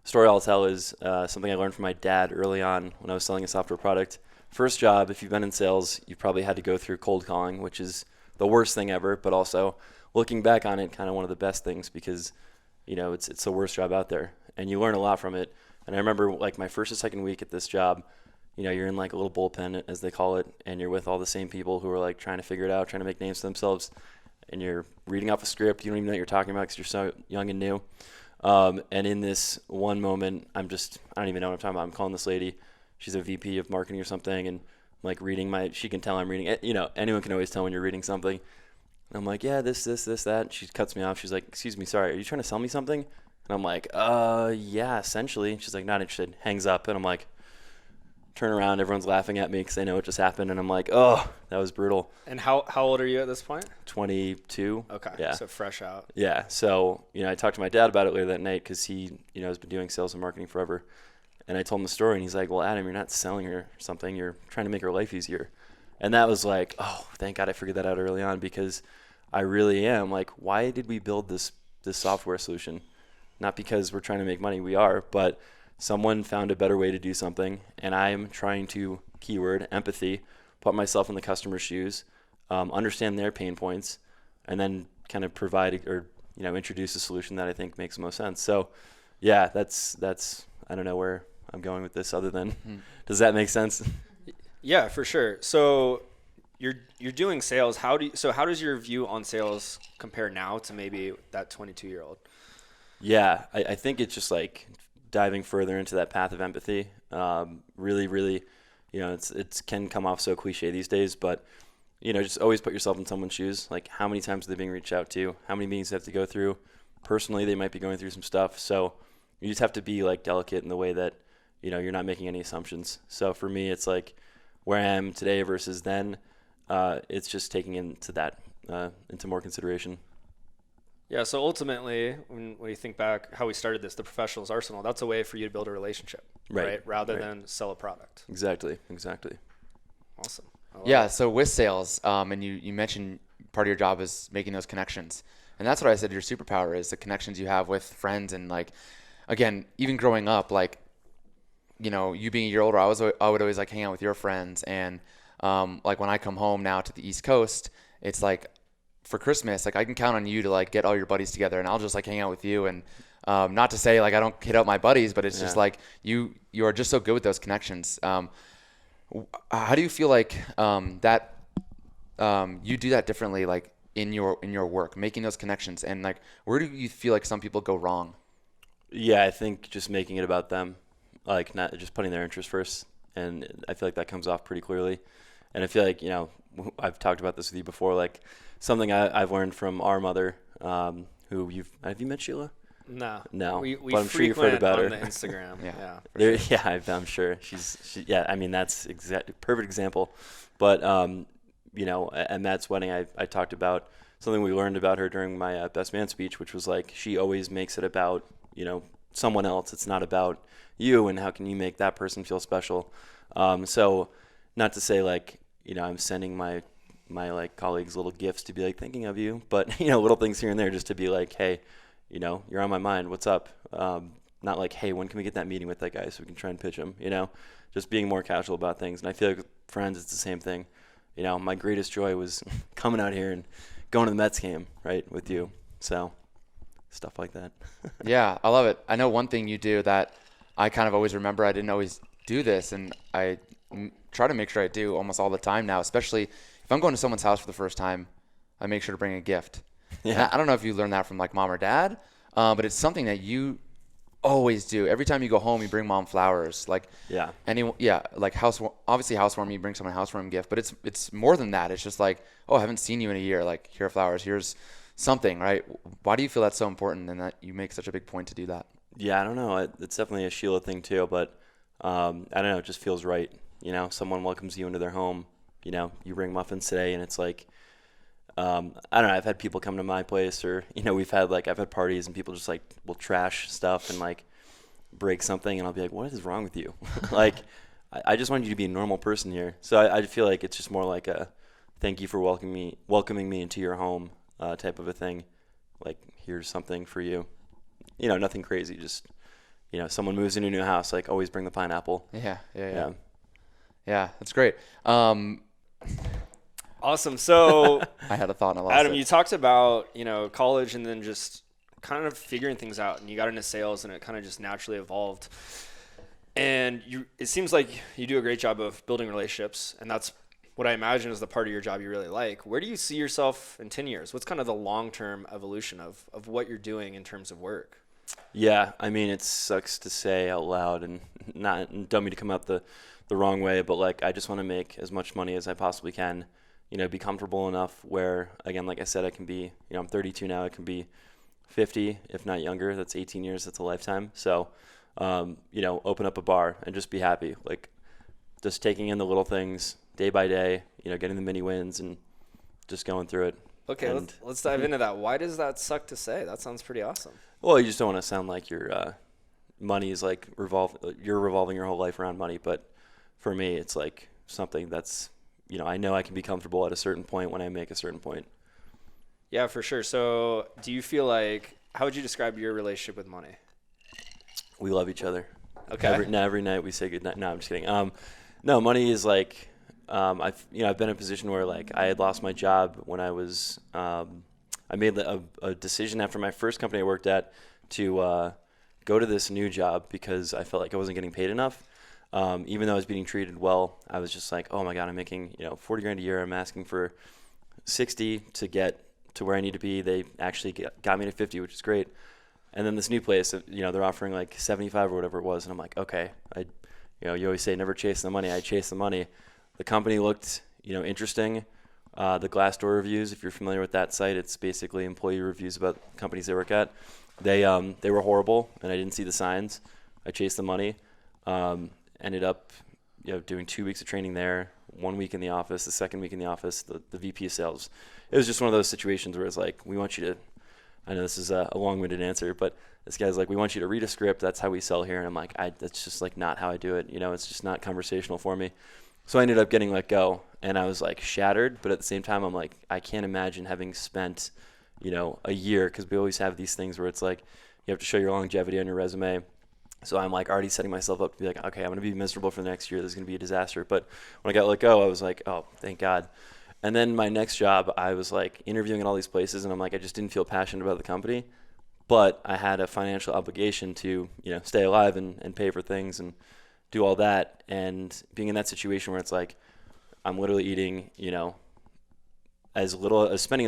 story I'll tell is something I learned from my dad early on when I was selling a software product. First job, if you've been in sales, you've probably had to go through cold calling, which is the worst thing ever, but also looking back on it, kind of one of the best things, because, you know, it's the worst job out there, and you learn a lot from it. And I remember like my first or second week at this job, you know, you're in like a little bullpen, as they call it, and you're with all the same people who are like trying to figure it out, trying to make names for themselves, and you're reading off a script. You don't even know what you're talking about because you're so young and new. And in this one moment, I don't even know what I'm talking about. I'm calling this lady. She's a VP of marketing or something, and I'm like reading she can tell I'm reading it. You know, anyone can always tell when you're reading something. And I'm like, yeah, this, that. And she cuts me off. She's like, excuse me, sorry, are you trying to sell me something? And I'm like, yeah, essentially. She's like, not interested. Hangs up. And I'm like, turn around. Everyone's laughing at me because they know what just happened. And I'm like, oh, that was brutal. And how old are you at this point? 22. Okay. Yeah. So fresh out. Yeah. So, you know, I talked to my dad about it later that night because he, you know, has been doing sales and marketing forever. And I told him the story, and he's like, well, Adam, you're not selling her something. You're trying to make her life easier. And that was like, oh, thank God I figured that out early on, because I really am like, why did we build this software solution? Not because we're trying to make money, we are, but someone found a better way to do something, and I'm trying to, keyword, empathy, put myself in the customer's shoes, understand their pain points, and then kind of provide or, you know, introduce a solution that I think makes the most sense. So, yeah, that's I don't know where I'm going with this other than, does that make sense? Yeah, for sure. So you're doing sales. How does your view on sales compare now to maybe that 22-year-old? Yeah, I think it's just like diving further into that path of empathy. Really, really, you know, it can come off so cliche these days, but, you know, just always put yourself in someone's shoes. Like, how many times are they being reached out to? How many meetings they have to go through? Personally, they might be going through some stuff. So you just have to be like delicate in the way that, you know, you're not making any assumptions. So for me, it's like where I am today versus then. It's just taking into more consideration. Yeah, so ultimately, when you think back how we started this, the professional's arsenal, that's a way for you to build a relationship, right? Rather than sell a product. Exactly. Awesome. Yeah, so with sales, and you mentioned part of your job is making those connections. And that's what I said your superpower is, the connections you have with friends. And like, again, even growing up, like, you know, you being a year older, I would always like hang out with your friends. And like when I come home now to the East Coast, it's like, for Christmas, like I can count on you to like get all your buddies together, and I'll just like hang out with you. And not to say like I don't hit out my buddies, but it's just like you are just so good with those connections. How do you feel like that you do that differently, like in your work, making those connections, and like where do you feel like some people go wrong? Yeah, I think just making it about them, like not just putting their interest first, and I feel like that comes off pretty clearly. And I feel like, you know, I've talked about this with you before, like something I've learned from our mother, who have you met Sheila? No. We but I'm sure you've heard about her on the Instagram. I'm sure I mean, that's perfect example. But you know, at Matt's wedding, I talked about something we learned about her during my best man speech, which was like she always makes it about, you know, someone else. It's not about you and how can you make that person feel special. So not to say like, you know, I'm sending my like colleagues little gifts to be like thinking of you, but, you know, little things here and there just to be like, hey, you know, you're on my mind. What's up? Not like, hey, when can we get that meeting with that guy so we can try and pitch him? You know, just being more casual about things. And I feel like with friends, it's the same thing. You know, my greatest joy was coming out here and going to the Mets game, right, with you. So stuff like that. Yeah, I love it. I know one thing you do that I kind of always remember. I didn't always do this, and I try to make sure I do almost all the time now, especially if I'm going to someone's house for the first time. I make sure to bring a gift. Yeah. I don't know if you learned that from like mom or dad, but it's something that you always do. Every time you go home, you bring mom flowers. Like like housewarming. You bring someone a housewarming gift, but it's more than that. It's just like, oh, I haven't seen you in a year. Like, here are flowers. Here's something, right? Why do you feel that's so important and that you make such a big point to do that? Yeah, I don't know. It's definitely a Sheila thing too, but I don't know. It just feels right. You know, someone welcomes you into their home. You know, you bring muffins today, and it's like, I don't know. I've had people come to my place, or, you know, I've had parties and people just like will trash stuff and like break something, and I'll be like, what is wrong with you? Like, I just want you to be a normal person here. So I feel like it's just more like a thank you for welcoming me into your home type of a thing. Like, here's something for you. You know, nothing crazy. Just, you know, someone moves into a new house, like always bring the pineapple. Yeah, that's great. Awesome. So I had a thought and I lost Adam, it. you talked about, you know, college and then just kind of figuring things out, and you got into sales and it kind of just naturally evolved. And it seems like you do a great job of building relationships, and that's what I imagine is the part of your job you really like. Where do you see yourself in 10 years? What's kind of the long-term evolution of what you're doing in terms of work? Yeah, I mean, it sucks to say out loud and don't mean to come out the wrong way, but like I just want to make as much money as I possibly can, be comfortable enough where, again, like I said, I can be, I'm 32 now, I can be 50, if not younger. That's 18 years, that's a lifetime. So, open up a bar and just be happy. Like just taking in the little things day by day, getting the mini wins and just going through it. Okay, let's dive into that. Why does that suck to say? That sounds pretty awesome. Well, you just don't want to sound like your money is like you're revolving your whole life around money. But for me, it's like something that's, I know I can be comfortable at a certain point when I make a certain point. Yeah, for sure. So do you feel like, how would you describe your relationship with money? We love each other. Okay. Every night we say good night. No, I'm just kidding. No, money is like, I've been in a position where like I had lost my job when I was, I made a decision after my first company I worked at to go to this new job because I felt like I wasn't getting paid enough. Even though I was being treated well, I was just like, oh my God, I'm making, 40 grand a year. I'm asking for 60 to get to where I need to be. They actually got me to 50, which is great. And then this new place, they're offering like 75 or whatever it was. And I'm like, okay, you always say never chase the money. I chase the money. The company looked, interesting. The Glassdoor reviews, if you're familiar with that site, it's basically employee reviews about companies they work at. They were horrible, and I didn't see the signs. I chased the money. Ended up, doing 2 weeks of training there, 1 week in the office, the second week in the office, the VP of sales. It was just one of those situations where it's like, we want you to, I know this is a long-winded answer, but this guy's like, we want you to read a script. That's how we sell here. And I'm like, that's just like not how I do it. It's just not conversational for me. So I ended up getting let go, and I was like shattered. But at the same time, I'm like, I can't imagine having spent, a year, because we always have these things where it's like you have to show your longevity on your resume. So I'm like already setting myself up to be like, okay, I'm going to be miserable for the next year. This is going to be a disaster. But when I got let go, I was like, oh, thank God. And then my next job, I was like interviewing at all these places, and I'm like, I just didn't feel passionate about the company. But I had a financial obligation to, stay alive and pay for things and do all that. And being in that situation where it's like, I'm literally eating, spending as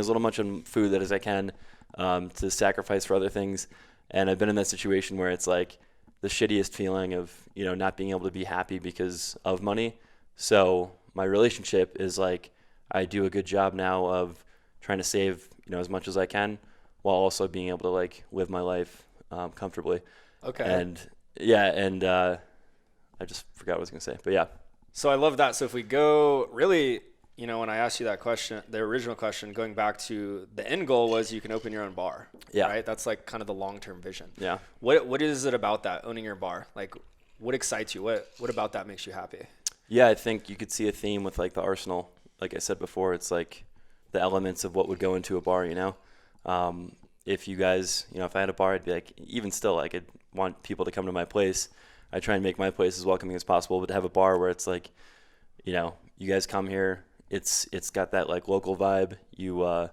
little much on food as I can to sacrifice for other things. And I've been in that situation where it's like the shittiest feeling of, not being able to be happy because of money. So my relationship is like, I do a good job now of trying to save, as much as I can, while also being able to like live my life comfortably. Okay. And yeah, I just forgot what I was gonna say, but yeah. So I love that. So if we go really, when I asked you that question, the original question, going back to the end goal was you can open your own bar. Yeah. Right. That's like kind of the long-term vision. Yeah. What is it about that, owning your bar? Like, what excites you? What about that makes you happy? Yeah, I think you could see a theme with like the arsenal. Like I said before, it's like the elements of what would go into a bar, if you guys, if I had a bar, I'd be like, even still, like I'd want people to come to my place. I try and make my place as welcoming as possible, but to have a bar where it's like, you guys come here, it's got that like local vibe. You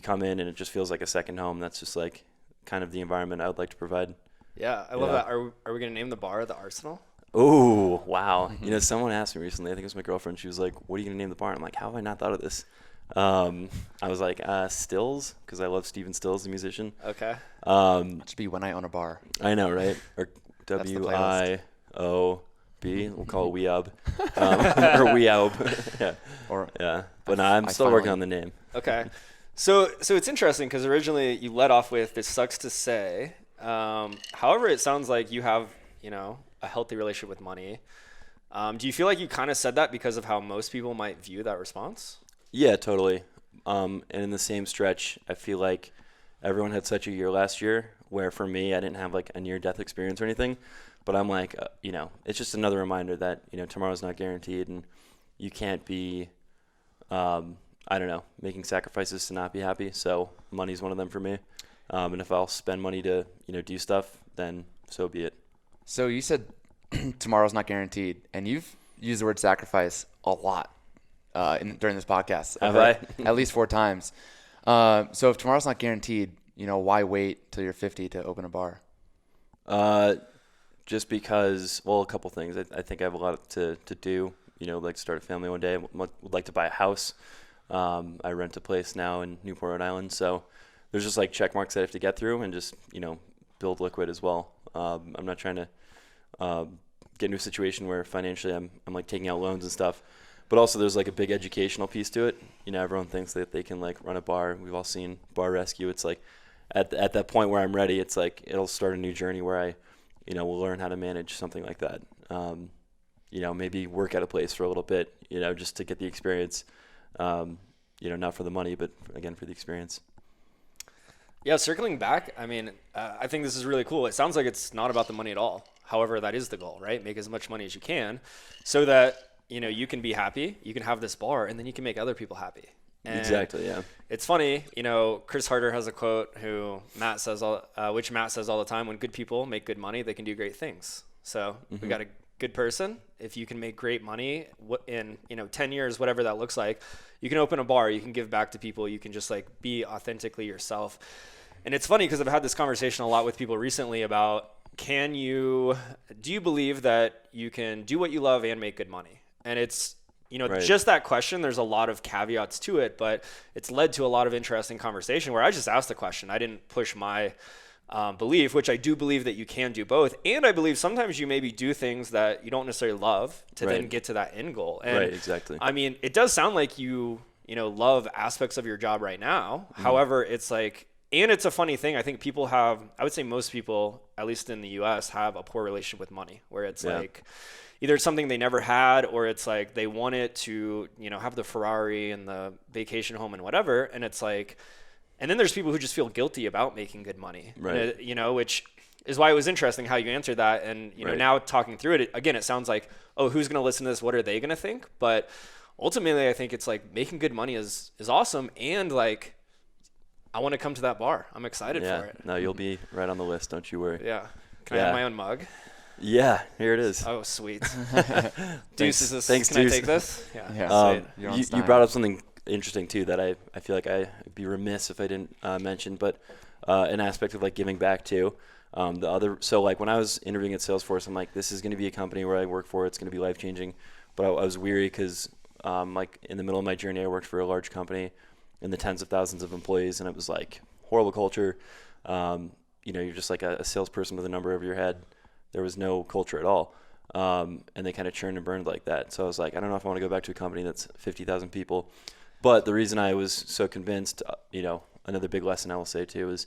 come in and it just feels like a second home. That's just like kind of the environment I would like to provide. Yeah, I love that. Are we going to name the bar the Arsenal? Oh, wow. Someone asked me recently, I think it was my girlfriend, she was like, what are you going to name the bar? I'm like, how have I not thought of this? I was like, Stills, because I love Steven Stills, the musician. Okay. It should be When I Own a Bar. I know, right? Or WIOB. We'll call it Weob. Or Weob. Yeah. But I'm still working on the name. Okay. So it's interesting because originally you led off with, this sucks to say. However, it sounds like you have, a healthy relationship with money. Do you feel like you kind of said that because of how most people might view that response? Yeah, totally. And in the same stretch, I feel like everyone had such a year last year where for me, I didn't have like a near-death experience or anything. But I'm like, it's just another reminder that, tomorrow's not guaranteed and you can't be, making sacrifices to not be happy. So money's one of them for me. And if I'll spend money to, do stuff, then so be it. So you said tomorrow's not guaranteed, and you've used the word sacrifice a lot during this podcast. Have I? At least 4 times. So if tomorrow's not guaranteed, why wait till you're 50 to open a bar? just because, well, a couple things. I think I have a lot to do. Like to start a family one day. Would like to buy a house. I rent a place now in Newport, Rhode Island. So there's just like check marks that I have to get through and just, build liquid as well. I'm not trying to get into a situation where financially I'm like taking out loans and stuff. But also there's like a big educational piece to it. Everyone thinks that they can like run a bar. We've all seen Bar Rescue. It's like at that point where I'm ready, it's like it'll start a new journey where I, will learn how to manage something like that. Maybe work at a place for a little bit, just to get the experience. Not for the money, but again, for the experience. Yeah, circling back, I think this is really cool. It sounds like it's not about the money at all. However, that is the goal, right? Make as much money as you can so that, you can be happy, you can have this bar, and then you can make other people happy. And exactly, yeah. It's funny, Chris Harder has a quote which Matt says all the time: when good people make good money, they can do great things. So we got a good person. If you can make great money in 10 years, whatever that looks like, you can open a bar, you can give back to people, you can just like be authentically yourself. And it's funny because I've had this conversation a lot with people recently about, do you believe that you can do what you love and make good money? And it's, right. Just that question, there's a lot of caveats to it, but it's led to a lot of interesting conversation where I just asked the question. I didn't push my belief, which I do believe that you can do both. And I believe sometimes you maybe do things that you don't necessarily love to right. then get to that end goal. And right, exactly. It does sound like you love aspects of your job right now. However, it's like, and it's a funny thing. I think I would say most people, at least in the US, have a poor relationship with money where it's like, either it's something they never had, or it's like they want it to, have the Ferrari and the vacation home and whatever. And it's like, and then there's people who just feel guilty about making good money, right. Which is why it was interesting how you answered that. And, right. now talking through it, again, it sounds like, oh, who's going to listen to this? What are they going to think? But ultimately, I think it's like making good money is awesome. And like, I want to come to that bar. I'm excited for it. No, you'll be right on the list. Don't you worry. Yeah. Can I have my own mug? Yeah, here it is. Oh, sweet. Deuce, Thanks, can Deuce. I take this? Yeah. You brought up something interesting too that I feel like I'd be remiss if I didn't mention, but an aspect of like giving back too. So like when I was interviewing at Salesforce, I'm like, this is going to be a company where I work for. It's going to be life changing. But I was weary because like in the middle of my journey, I worked for a large company in the tens of thousands of employees, and it was like horrible culture. You're just like a salesperson with a number over your head. There was no culture at all. And they kind of churned and burned like that. So I was like, I don't know if I want to go back to a company that's 50,000 people. But the reason I was so convinced, another big lesson I will say too is,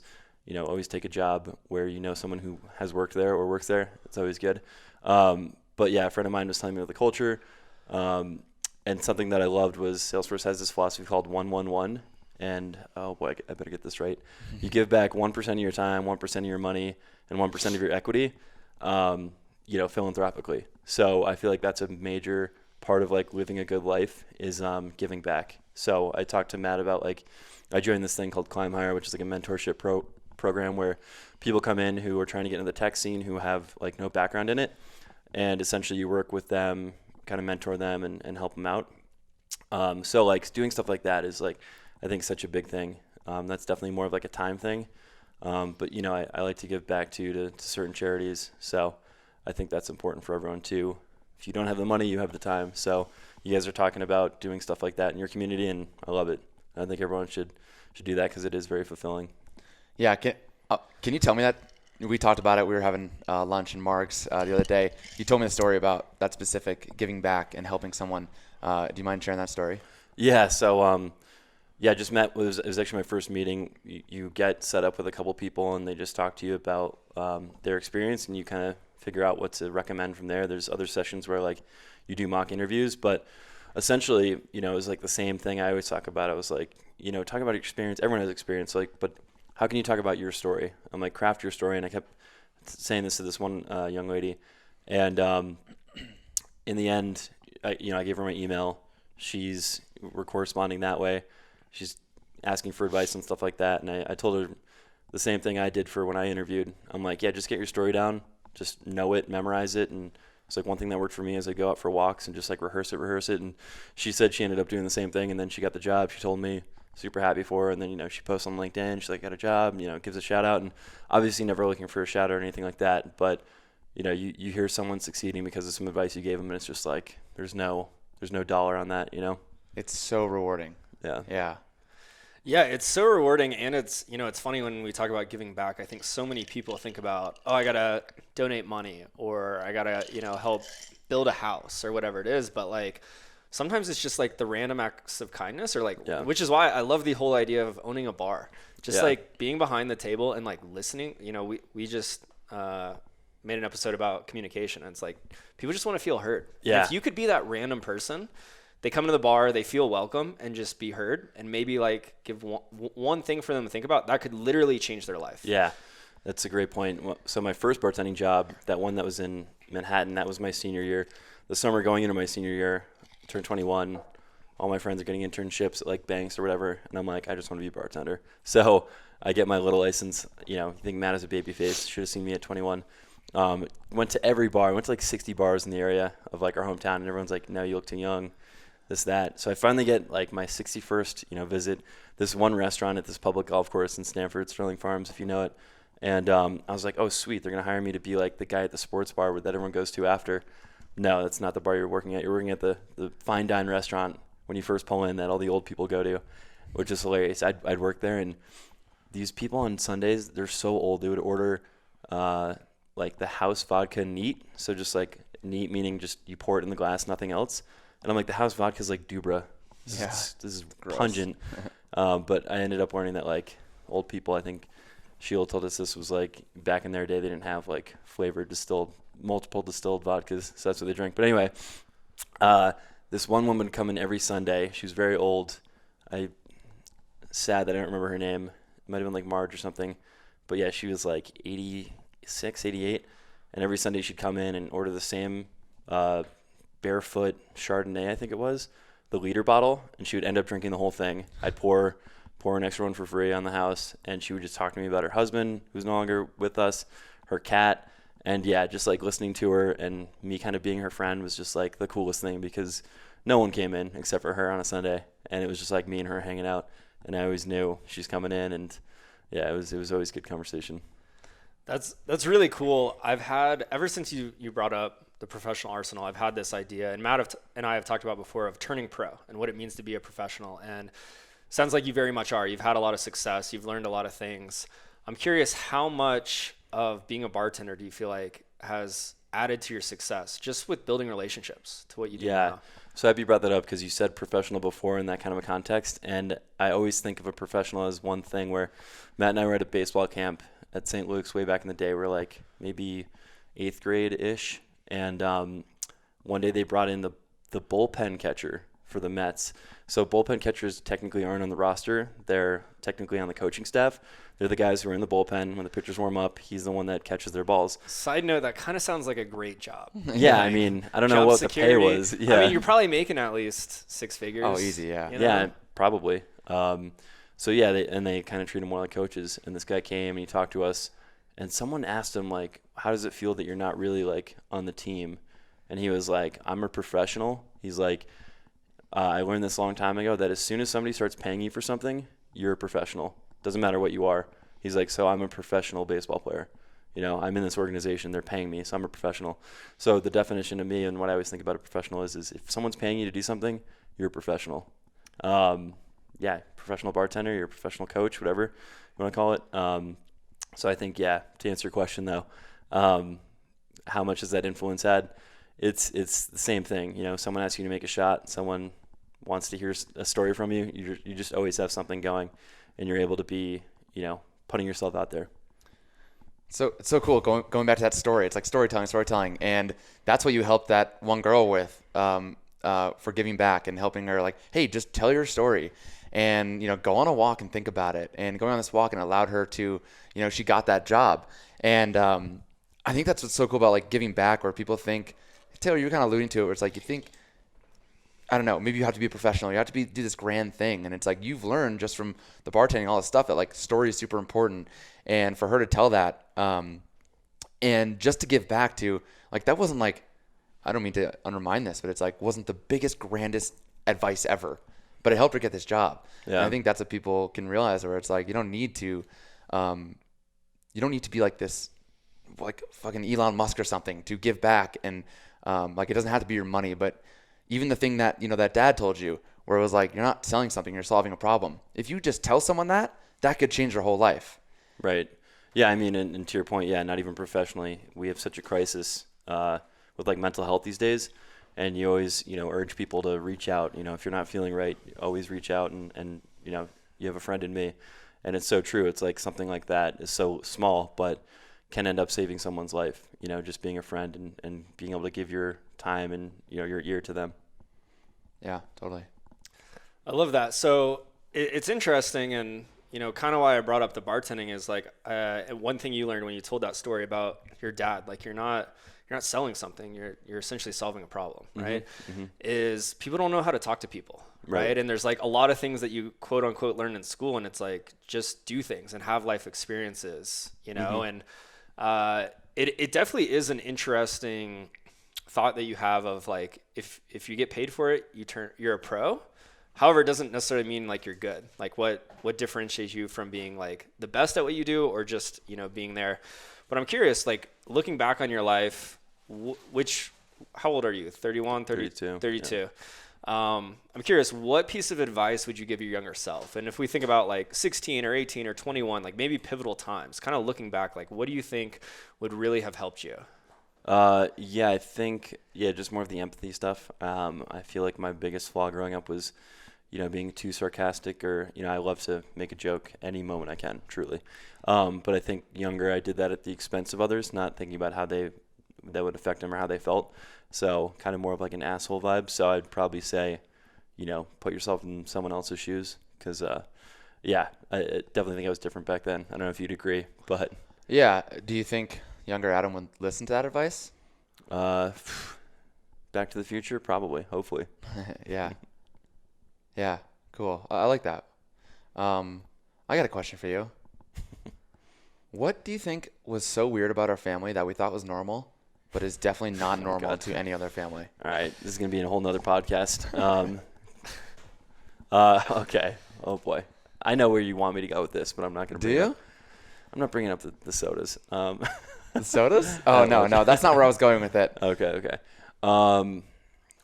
always take a job where someone who has worked there or works there. It's always good. But yeah, a friend of mine was telling me about the culture. And something that I loved was Salesforce has this philosophy called 1-1-1. And oh boy, I better get this right. You give back 1% of your time, 1% of your money, and 1% of your equity, philanthropically. So I feel like that's a major part of like living a good life is giving back. So I talked to Matt about like, I joined this thing called Climb Higher, which is like a mentorship program where people come in who are trying to get into the tech scene who have like no background in it. And essentially you work with them, kind of mentor them and help them out. So like doing stuff like that is like, I think such a big thing. That's definitely more of like a time thing. But I like to give back to certain charities. So I think that's important for everyone too. If you don't have the money, you have the time. So you guys are talking about doing stuff like that in your community, and I love it. I think everyone should do that because it is very fulfilling. Yeah. Can you tell me that? We talked about it. We were having lunch in Mark's the other day. You told me a story about that specific giving back and helping someone. Do you mind sharing that story? Yeah. So just met. It was actually my first meeting. You get set up with a couple people, and they just talk to you about their experience, and you kind of figure out what to recommend from there. There's other sessions where like you do mock interviews, but essentially, it was like the same thing I always talk about. I was like, talk about experience. Everyone has experience, like, but how can you talk about your story? I'm like, craft your story. And I kept saying this to this one young lady. And in the end, I gave her my email. We're corresponding that way. She's asking for advice and stuff like that. And I told her the same thing I did for when I interviewed. I'm like, yeah, just get your story down. Just know it, memorize it. And it's like one thing that worked for me is I go out for walks and just like rehearse it. And she said she ended up doing the same thing. And then she got the job. She told me, super happy for her. And then, she posts on LinkedIn. She's like, got a job, gives a shout out. And obviously never looking for a shout out or anything like that. But, you hear someone succeeding because of some advice you gave them, and it's just like there's no dollar on that, It's so rewarding. Yeah. Yeah. Yeah, it's so rewarding, and it's funny when we talk about giving back. I think so many people think about, oh, I gotta donate money, or I gotta help build a house or whatever it is. But like sometimes it's just like the random acts of kindness, or which is why I love the whole idea of owning a bar. Just like being behind the table and like listening. We just made an episode about communication, and it's like people just want to feel heard. Yeah. And if you could be that random person. They come into the bar, they feel welcome, and just be heard, and maybe like give one thing for them to think about. That could literally change their life. Yeah, that's a great point. So my first bartending job, that one that was in Manhattan, that was my senior year. The summer going into my senior year, I turned 21. All my friends are getting internships at like banks or whatever, and I'm like, I just want to be a bartender. So I get my little license. You think Matt is a baby face? Should have seen me at 21. Went to every bar. I went to like 60 bars in the area of like our hometown, and everyone's like, no, you look too young. That. So I finally get like my 61st, visit this one restaurant at this public golf course in Stanford, Sterling Farms, if you know it. And I was like, oh, sweet. They're going to hire me to be like the guy at the sports bar that everyone goes to after. No, that's not the bar you're working at. You're working at the fine dine restaurant when you first pull in that all the old people go to, which is hilarious. I'd work there, and these people on Sundays, they're so old. They would order like the house vodka neat. So just like neat, meaning just you pour it in the glass, nothing else. And I'm like, the house vodka is like Dubra. This is pungent. But I ended up learning that like old people, I think Sheila told us this was like back in their day, they didn't have like flavored multiple distilled vodkas. So that's what they drank. But anyway, this one woman would come in every Sunday. She was very old. Sad that I don't remember her name. It might have been like Marge or something. But yeah, she was like 86, 88. And every Sunday she'd come in and order the same Barefoot Chardonnay, I think it was, the liter bottle, and she would end up drinking the whole thing. I'd pour an extra one for free on the house, and she would just talk to me about her husband, who's no longer with us, her cat, and yeah, just like listening to her and me kind of being her friend was just like the coolest thing, because no one came in except for her on a Sunday, and it was just like me and her hanging out, and I always knew she's coming in, and yeah, it was always good conversation. That's really cool. I've had, ever since you brought up the professional arsenal, I've had this idea, and Matt and I have talked about before, of turning pro and what it means to be a professional. And sounds like you very much are. You've had a lot of success. You've learned a lot of things. I'm curious, how much of being a bartender do you feel like has added to your success just with building relationships to what you do now? So happy you brought that up, because you said professional before in that kind of a context. And I always think of a professional as one thing where Matt and I were at a baseball camp at St. Luke's way back in the day. We're like maybe 8th grade-ish. And one day they brought in the bullpen catcher for the Mets. So bullpen catchers technically aren't on the roster. They're technically on the coaching staff. They're the guys who are in the bullpen. When the pitchers warm up, he's the one that catches their balls. Side note, that kind of sounds like a great job. Yeah, I mean, I don't know what security, the pay was. Yeah. I mean, you're probably making at least 6 figures. Oh, easy, yeah. Yeah, probably. So yeah, they kind of treat them more like coaches. And this guy came and he talked to us. And someone asked him, like, how does it feel that you're not really, like, on the team? And he was like, I'm a professional. He's like, I learned this a long time ago that as soon as somebody starts paying you for something, you're a professional. Doesn't matter what you are. He's like, so I'm a professional baseball player. I'm in this organization. They're paying me, so I'm a professional. So the definition to me and what I always think about a professional is if someone's paying you to do something, you're a professional. Professional bartender, you're a professional coach, whatever you want to call it. So I think, to answer your question though, how much has that influence had? It's the same thing. Someone asks you to make a shot, someone wants to hear a story from you. You just always have something going, and you're able to be, putting yourself out there. So it's so cool going back to that story. It's like storytelling, and that's what you helped that one girl with for giving back and helping her. Like, hey, just tell your story, and go on a walk and think about it. And going on this walk and allowed her to, she got that job. And I think that's what's so cool about like giving back, where people think, Taylor, you're kind of alluding to it, where it's like you think, I don't know, maybe you have to be a professional. You have to do this grand thing. And it's like you've learned just from the bartending, all this stuff, that like story is super important. And for her to tell that, and just to give back to, like, that wasn't like, I don't mean to undermine this, but it's like wasn't the biggest, grandest advice ever. But it helped her get this job. Yeah. And I think that's what people can realize, where it's like you don't need to be like this like fucking Elon Musk or something to give back. And like it doesn't have to be your money, but even the thing that, that dad told you where it was like, you're not selling something, you're solving a problem. If you just tell someone that could change their whole life. Right. Yeah, I mean, and to your point, yeah, not even professionally. We have such a crisis with like mental health these days, and you always, urge people to reach out. If you're not feeling right, always reach out, and you have a friend in me, and it's so true. It's like something like that is so small, but can end up saving someone's life. Just being a friend and being able to give your time and your ear to them. Yeah, totally. I love that. So it's interesting, and kind of why I brought up the bartending is like one thing you learned when you told that story about your dad, like you're not selling something, you're essentially solving a problem, right? Mm-hmm. Is people don't know how to talk to people, right? And there's like a lot of things that you quote unquote learn in school, and it's like just do things and have life experiences, and it definitely is an interesting thought that you have of like if you get paid for it, you're a pro. However, it doesn't necessarily mean like you're good. Like what differentiates you from being like the best at what you do, or just being there. But I'm curious, like looking back on your life, how old are you? 31, 32. 32. Yeah. I'm curious, what piece of advice would you give your younger self? And if we think about like 16 or 18 or 21, like maybe pivotal times, kind of looking back, like what do you think would really have helped you? Yeah, I think, just more of the empathy stuff. I feel like my biggest flaw growing up was, being too sarcastic, or, I love to make a joke any moment I can, truly. But I think younger, I did that at the expense of others, not thinking about how that would affect them or how they felt. So kind of more of like an asshole vibe. So I'd probably say, put yourself in someone else's shoes. Cause, I definitely think I was different back then. I don't know if you'd agree, but. Yeah. Do you think younger Adam would listen to that advice? Back to the Future, probably, hopefully. Yeah. Yeah, cool. I like that. I got a question for you. What do you think was so weird about our family that we thought was normal, but is definitely not normal to any other family? All right, this is going to be a whole nother podcast. Okay. Oh, boy. I know where you want me to go with this, but I'm not going to bring it up. I'm not bringing up the sodas. The sodas? Oh, no. That's not where I was going with it. Okay.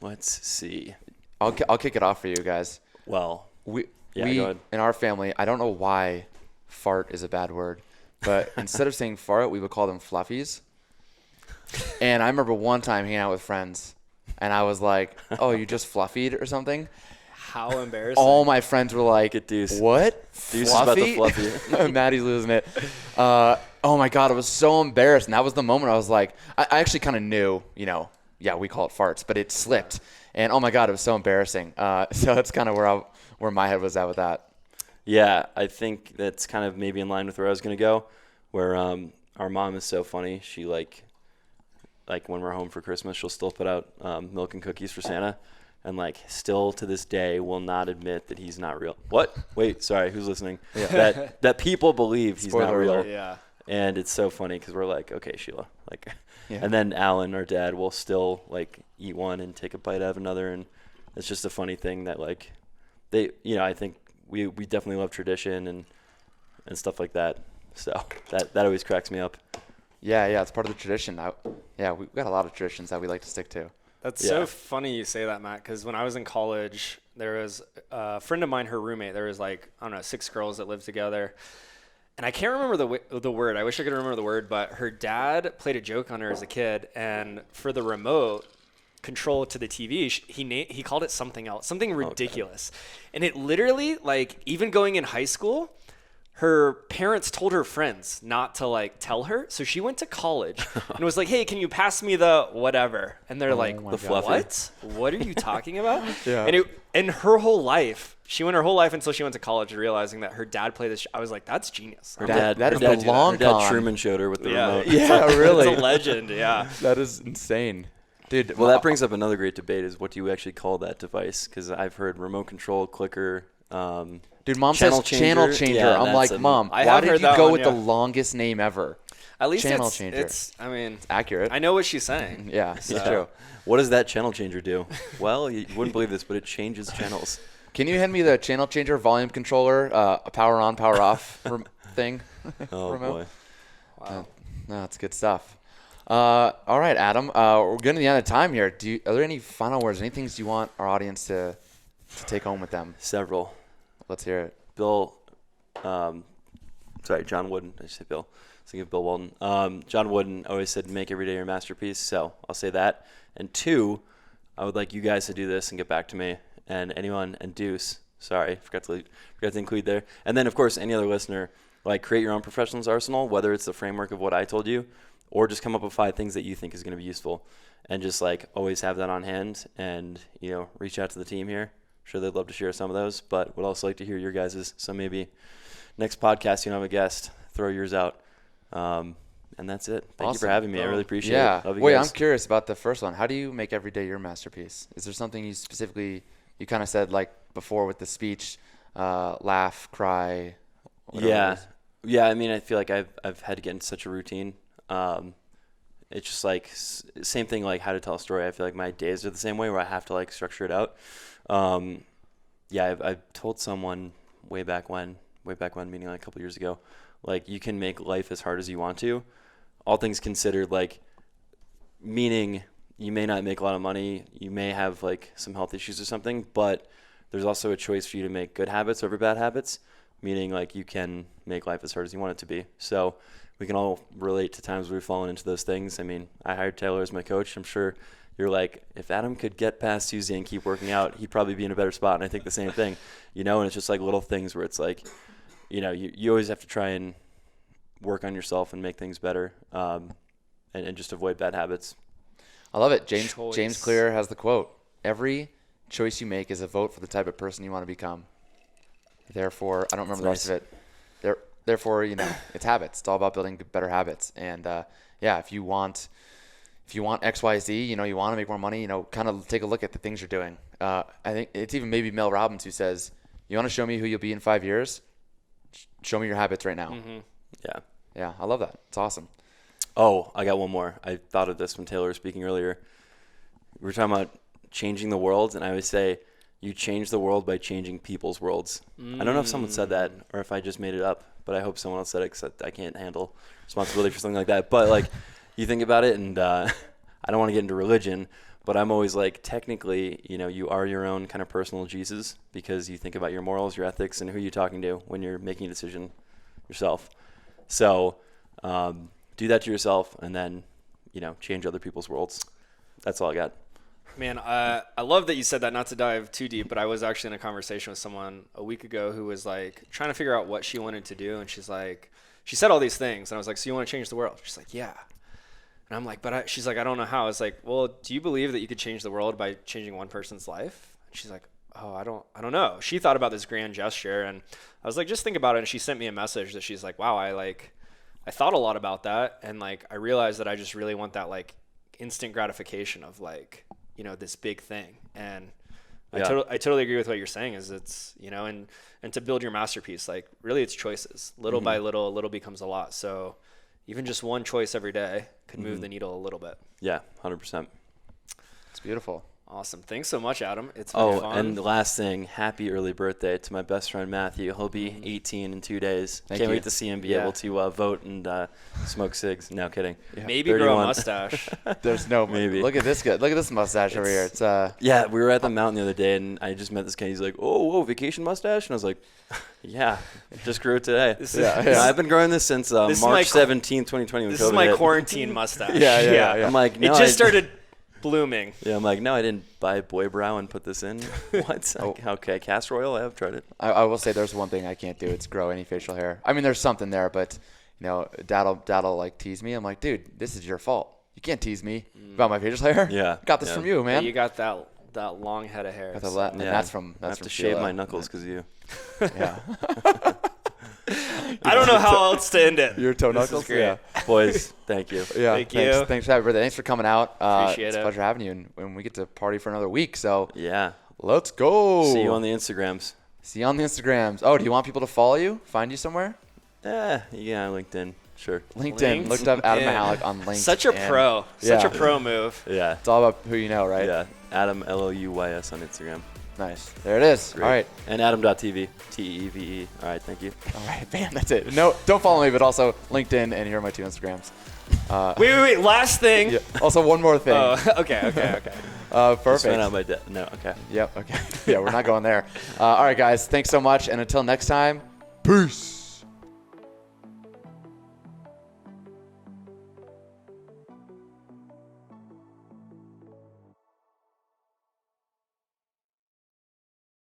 Let's see. I'll kick it off for you guys. Well, we go ahead. In our family, I don't know why fart is a bad word, but instead of saying fart, we would call them fluffies. And I remember one time hanging out with friends, and I was like, "Oh, you just fluffied or something?" How embarrassing! All my friends were like, Deuce. "What? Deuce fluffy? Is about the fluffy." Maddie's losing it. Oh my God, I was so embarrassed, and that was the moment I was like, I actually kind of knew, yeah, we call it farts, but it slipped. And oh my God, it was so embarrassing. So that's kind of where my head was at with that. Yeah, I think that's kind of maybe in line with where I was going to go, where our mom is so funny. She like when we're home for Christmas, she'll still put out milk and cookies for Santa, and like still to this day will not admit that he's not real. What? Wait, sorry, who's listening? Yeah. That people believe he's not real. Yeah. And it's so funny because we're like, okay, Sheila, and then Alan, our dad, will still like eat one and take a bite out of another, and it's just a funny thing that like they, I think we definitely love tradition and stuff like that. So that always cracks me up. Yeah, it's part of the tradition. We've got a lot of traditions that we like to stick to. That's so funny you say that, Matt, because when I was in college, there was a friend of mine, her roommate. There was 6 girls that lived together. And I can't remember the word. I wish I could remember the word, but her dad played a joke on her as a kid, and for the remote control to the TV, he called it something else, something ridiculous. Okay. And it literally, even going in high school, her parents told her friends not to tell her. So she went to college and was like, "Hey, can you pass me the whatever?" And they're the fluffy. What? What are you talking about? Yeah. And her whole life, she went her whole life until she went to college, realizing that her dad played this. I was like, that's genius. Her dad Truman showed her with the remote. Yeah, really. It's a legend. Yeah. That is insane. Dude, well, that brings up another great debate: is what do you actually call that device? Because I've heard remote control, clicker. Dude, Mom says channel changer. Yeah, I'm like, Mom, why did you go with the longest name ever? At least channel changer. It's accurate. I know what she's saying. Yeah, it's true. What does that channel changer do? Well, you wouldn't believe this, but it changes channels. Can you hand me the channel changer volume controller, a power on, power off thing? Oh, remote? boy. Wow. No, it's good stuff. All right, Adam. We're getting to the end of time here. Are there any final words? Any things you want our audience to take home with them? Several. Let's hear it. John Wooden. I just said Bill. I was thinking of Bill Walton. John Wooden always said, make every day your masterpiece. So I'll say that. And 2, I would like you guys to do this and get back to me. And anyone, and Deuce, sorry, forgot to include there. And then, of course, any other listener, like create your own professionals arsenal, whether it's the framework of what I told you, or just come up with 5 things that you think is going to be useful. And just like always have that on hand and, reach out to the team here. I'm sure they'd love to share some of those, but would also like to hear your guys's. So maybe next podcast, you have a guest, throw yours out. And that's it. Thank you for having me. I really appreciate it. Love you Wait, guys. I'm curious about the first one. How do you make every day your masterpiece? Is there something you kind of said like before with the speech, laugh, cry? Yeah. I mean, I feel like I've had to get into such a routine. It's just like same thing, like how to tell a story. I feel like my days are the same way where I have to like structure it out. I've told someone way back when, meaning like a couple years ago, like you can make life as hard as you want to, all things considered, like meaning you may not make a lot of money, you may have like some health issues or something, but there's also a choice for you to make good habits over bad habits, meaning like you can make life as hard as you want it to be. So we can all relate to times where we've fallen into those things. I mean, I hired Taylor as my coach. I'm sure you're like, if Adam could get past Tuesday and keep working out, he'd probably be in a better spot. And I think the same thing, and it's just like little things where it's like, you always have to try and work on yourself and make things better, and just avoid bad habits. I love it. James Clear has the quote, every choice you make is a vote for the type of person you want to become. Therefore, I don't remember the rest of it. Therefore, it's habits. It's all about building better habits. And if you want X, Y, Z, you want to make more money, kind of take a look at the things you're doing. I think it's even maybe Mel Robbins who says, you want to show me who you'll be in 5 years? Show me your habits right now. Mm-hmm. Yeah. Yeah, I love that. It's awesome. Oh, I got one more. I thought of this when Taylor was speaking earlier. We were talking about changing the world, and I always say, you change the world by changing people's worlds. I don't know if someone said that or if I just made it up, but I hope someone else said it because I can't handle responsibility for something like that. But like, you think about it, and I don't want to get into religion, but I'm always like, technically, you are your own kind of personal Jesus because you think about your morals, your ethics, and who you're talking to when you're making a decision yourself. So do that to yourself, and then, change other people's worlds. That's all I got. Man, I love that you said that, not to dive too deep, but I was actually in a conversation with someone a week ago who was like trying to figure out what she wanted to do. And she's like, she said all these things. And I was like, so you want to change the world? She's like, yeah. And I'm like, she's like, I don't know how. I was like, well, do you believe that you could change the world by changing one person's life? And she's like, oh, I don't know. She thought about this grand gesture. And I was like, just think about it. And she sent me a message that she's like, wow, I thought a lot about that. And like, I realized that I just really want that like instant gratification of like, this big thing. And I totally agree with what you're saying is it's, and to build your masterpiece, like really it's choices. Little by little, little becomes a lot. So even just one choice every day could move the needle a little bit. Yeah, 100%. It's beautiful. Awesome. Thanks so much, Adam. It's been fun. And the last thing, happy early birthday to my best friend, Matthew. He'll be 18 in 2 days. Can't wait to see him be able to vote and smoke cigs. No kidding. Yeah. Maybe 31. grow a mustache. There's no maybe. Look at this guy. Look at this mustache over here. It's Yeah, we were at the mountain the other day, and I just met this guy. He's like, "Oh, vacation mustache," and I was like, "Yeah, just grew it today." I've been growing this since March 17th, 2020. This is my quarantine mustache. Yeah. I'm like, no, it just started blooming. Yeah, I'm like, no, I didn't buy Boy Brow and put this in. What? Okay, castor oil. I have tried it. I will say there's one thing I can't do. It's grow any facial hair. I mean, there's something there, but Dad'll like tease me. I'm like, dude, this is your fault. You can't tease me about my facial hair. Yeah, got this from you, man. Yeah, you got that long head of hair. And that's from I have from to Sheila. shave my knuckles because of you. Yeah. I don't know how else to end it. Your toe knuckles. Great. Yeah. Boys, thank you. Yeah. Thank thanks, you. Thanks for having me. Thanks for coming out. Appreciate it's it. a pleasure having you, and we get to party for another week. So Yeah. let's go. See you on the Instagrams. See you on the Instagrams. Oh, do you want people to follow you? Find you somewhere? Yeah, LinkedIn. Sure. LinkedIn. Looked up Adam Michalek on LinkedIn. Such a pro. Such a pro move. Yeah. It's all about who you know, right? Yeah. Adam Luys on Instagram. Nice. There it is. Great. All right. And Adam.tv. TEVE. All right, thank you. All right, bam. That's it. No, don't follow me, but also LinkedIn, and here are my 2 Instagrams. Wait. Last thing. Yeah. Also, one more thing. Oh, okay. Just Perfect. went out my no, okay. Yep. Okay. Yeah, we're not going there. All right, guys. Thanks so much. And until next time, peace.